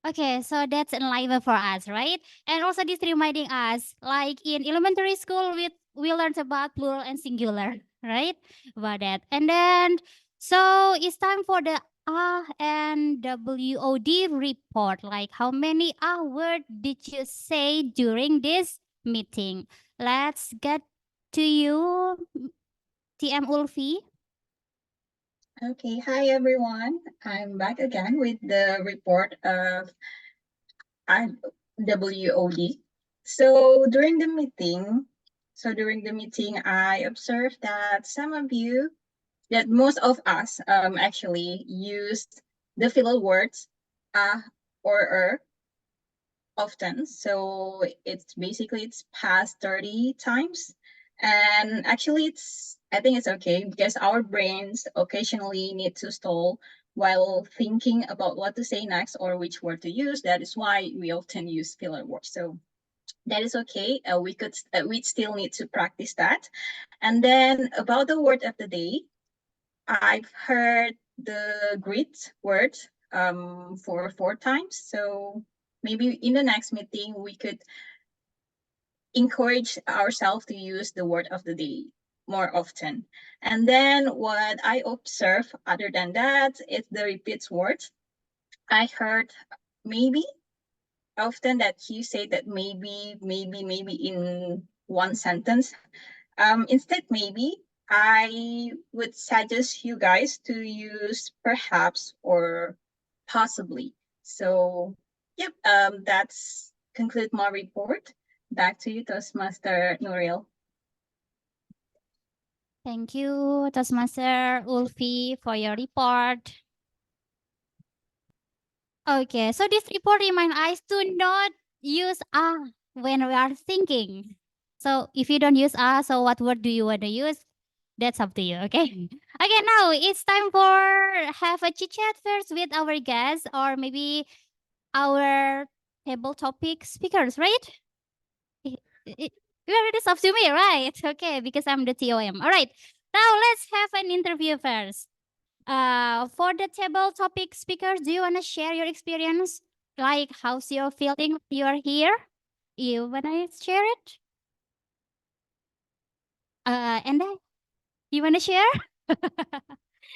Okay, so that's enlightenment for us, right? And also this reminding us, like in elementary school, we learned about plural and singular, right? About that. And then, so it's time for the A and WOD report. Like how many words did you say during this meeting? Let's get to you, TM Ulfi. Okay, hi everyone. I'm back again with the report of WOD. So during the meeting, I observed that most of us actually used the filler words or often. So it's past 30 times. And actually I think it's okay because our brains occasionally need to stall while thinking about what to say next or which word to use. That is why we often use filler words. So that is okay. We still need to practice that. And then about the word of the day, I've heard the greet word for 4 times. So maybe in the next meeting we could encourage ourselves to use the word of the day more often. And then what I observe other than that is the repeats word. I heard maybe often that you say that maybe in one sentence. Instead, maybe I would suggest you guys to use perhaps or possibly. So, yep, that's conclude my report. Back to you, Toastmaster Nuril. Thank you, Toastmaster Ulfi, for your report. Okay, so this report reminds us to not use when we are thinking. So if you don't use so what word do you want to use? That's up to you, okay? Okay, now it's time for have a chit chat first with our guests or maybe our table topic speakers, right? It is up to me, right? Okay, because I'm the TOM. All right, now let's have an interview first. For the table topic speakers, do you want to share your experience? Like, how's your feeling when you are here? You wanna share it? And then you wanna share?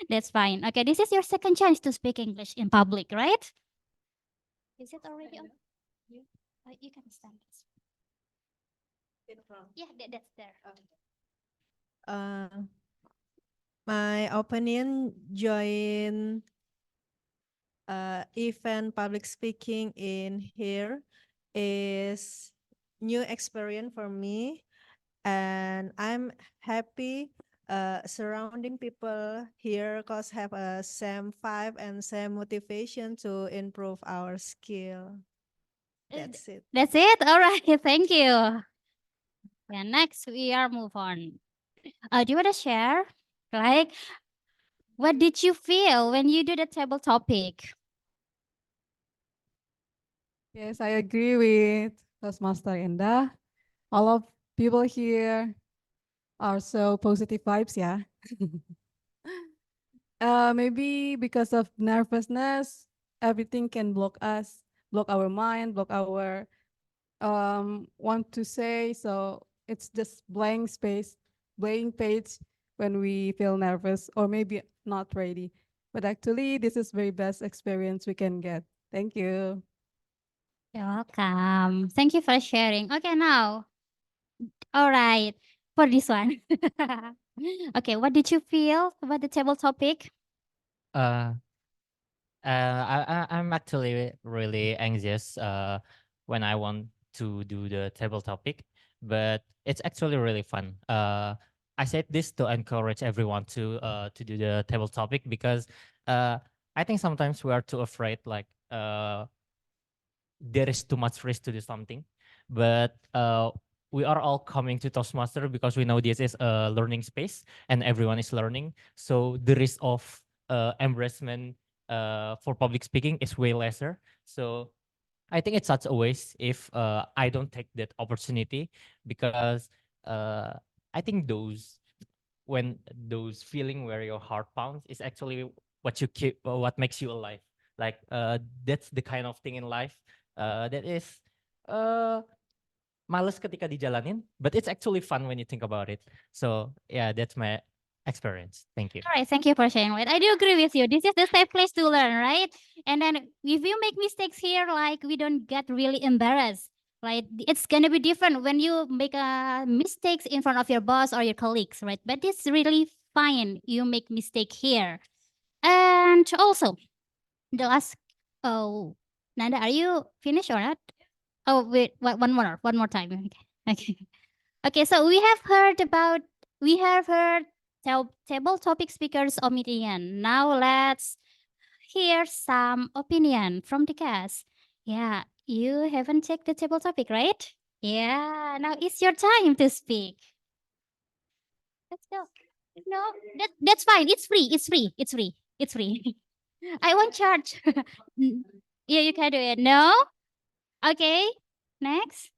That's fine. Okay, this is your second chance to speak English in public, right? Is it already on? You can stand. Yeah, that's there. My opinion, join event public speaking in here is new experience for me, and I'm happy surrounding people here because have a same vibe and same motivation to improve our skill. That's it. That's it. All right. Thank you. Yeah. Next, we are move on. Do you want to share? Like, what did you feel when you do the table topic? Yes, I agree with Toastmaster Indah. All of people here are so positive vibes, yeah. Maybe because of nervousness, everything can block us, block our mind, block our want to say. So it's just blank space, blank page when we feel nervous or maybe not ready. But actually, this is very best experience we can get. Thank you. You're welcome. Thank you for sharing. Okay, now. All right. For this one. Okay, what did you feel about the table topic? I'm actually really anxious when I want to do the table topic, but it's actually really fun. I said this to encourage everyone to do the table topic because I think sometimes we are too afraid, like there is too much risk to do something, but we are all coming to Toastmaster because we know this is a learning space and everyone is learning. So the risk of embarrassment for public speaking is way lesser. So I think it's such a waste if I don't take that opportunity, because I think those feeling where your heart pounds is actually what you keep, what makes you alive. Like that's the kind of thing in life that is males ketika dijalanin, but it's actually fun when you think about it. So yeah, that's my experience. Thank you. All right, thank you for sharing. Right, I do agree with you. This is the safe place to learn, right? And then if you make mistakes here, like we don't get really embarrassed. Right, it's gonna be different when you make mistakes in front of your boss or your colleagues, right? But it's really fine. You make mistake here, and also the last. Oh, Nanda, are you finished or not? Oh, wait, one more time. Okay. Okay, so we have heard table topic speakers opinion. Now let's hear some opinion from the guests. Yeah, you haven't checked the table topic, right? Yeah, now it's your time to speak. Let's go. No, that's fine. It's free. It's free. It's free. It's free. I won't charge. Yeah, you can do it. No? Okay. Next.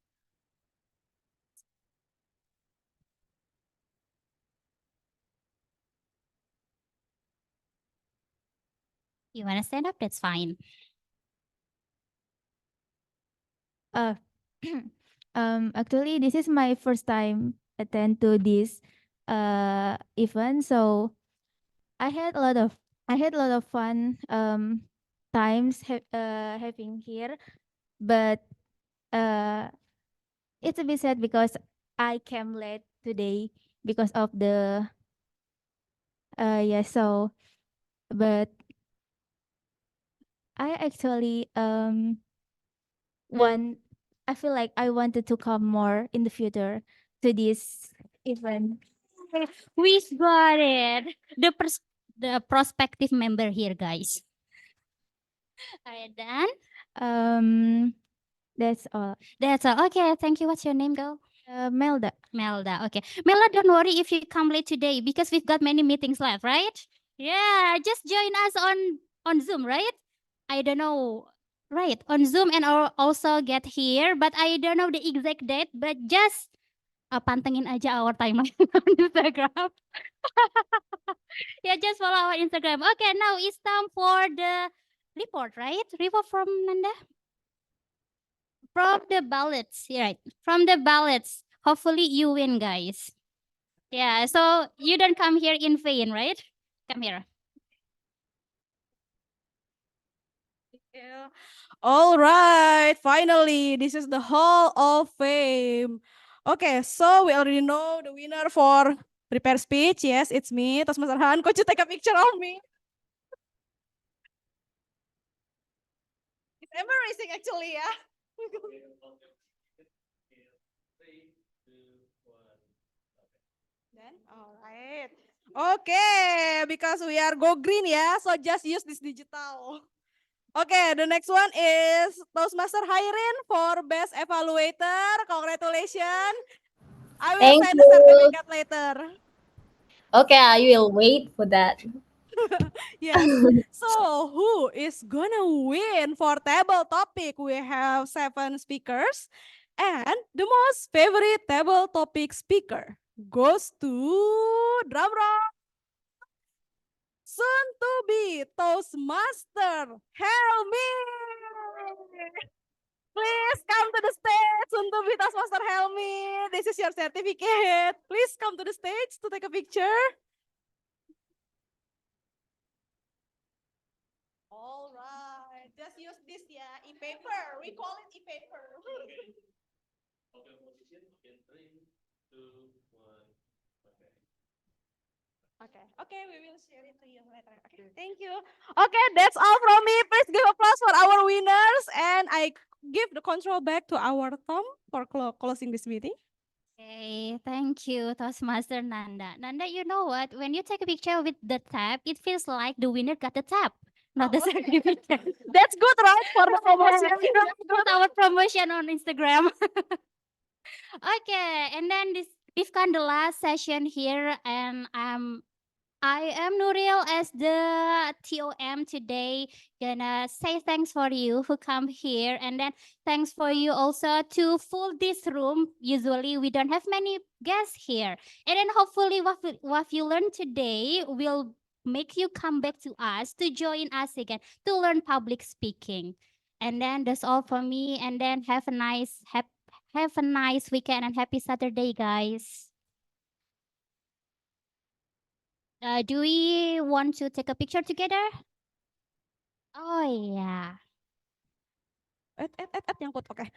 You wanna stand up? That's fine. Uh, actually, this is my first time attend to this event, so I had a lot of fun times having here, but it's a bit sad because I came late today because of the yeah, so but I actually I feel like I wanted to come more in the future to this event. We got it. The prospective member here, guys. Alright, then. That's all. That's all. Okay, thank you. What's your name, girl? Melda. Melda. Okay. Melda, don't worry if you come late today because we've got many meetings left, right? Yeah, just join us on Zoom, right? I don't know. Right, on Zoom and also get here, but I don't know the exact date, but just pantengin aja our timeline on Instagram. Yeah, just follow our Instagram. Okay, now it's time for the report, right? Report from Nanda? From the ballots, right? From the ballots. Hopefully you win, guys. Yeah, so you don't come here in vain, right? Come here. Yeah. All right, finally, this is the Hall of Fame. Okay, so we already know the winner for prepare speech. Yes, it's me, Toastmaster Han. Could you take a picture of me? It's embarrassing actually, yeah. Then, all right. Okay, because we are go green, yeah, so just use this digital. Okay, the next one is Toastmaster Hairin for Best Evaluator. Congratulations. I will Thank send the you. certificate later. Okay, I will wait for that. Yes. So who is gonna win for table topic? We have 7 speakers, and the most favorite table topic speaker goes to drum roll. Soon to be Toastmaster Helmi. Please come to the stage, soon to be Toastmaster Helmi. This is your certificate. Please come to the stage to take a picture. All right, just use this, yeah, e-paper. We call it e-paper. Okay, we will share it to you later. Okay, thank you. Okay, that's all from me. Please give applause for our winners, and I give the control back to our Tom for closing this meeting. Okay, thank you, Toastmaster Nanda. Nanda, you know what? When you take a picture with the tab, it feels like the winner got the tab. not the certificate. That's good, right? For the promotion. Not our promotion on Instagram. Okay, and then this kind the last session here, and I am Nuril as the TOM today. Gonna say thanks for you who come here, and then thanks for you also to fill this room. Usually we don't have many guests here, and then hopefully what you learned today will make you come back to us to join us again to learn public speaking. And then that's all for me. And then have a nice weekend and happy Saturday, guys. Do we want to take a picture together? Oh yeah. Nyangkut. Oke.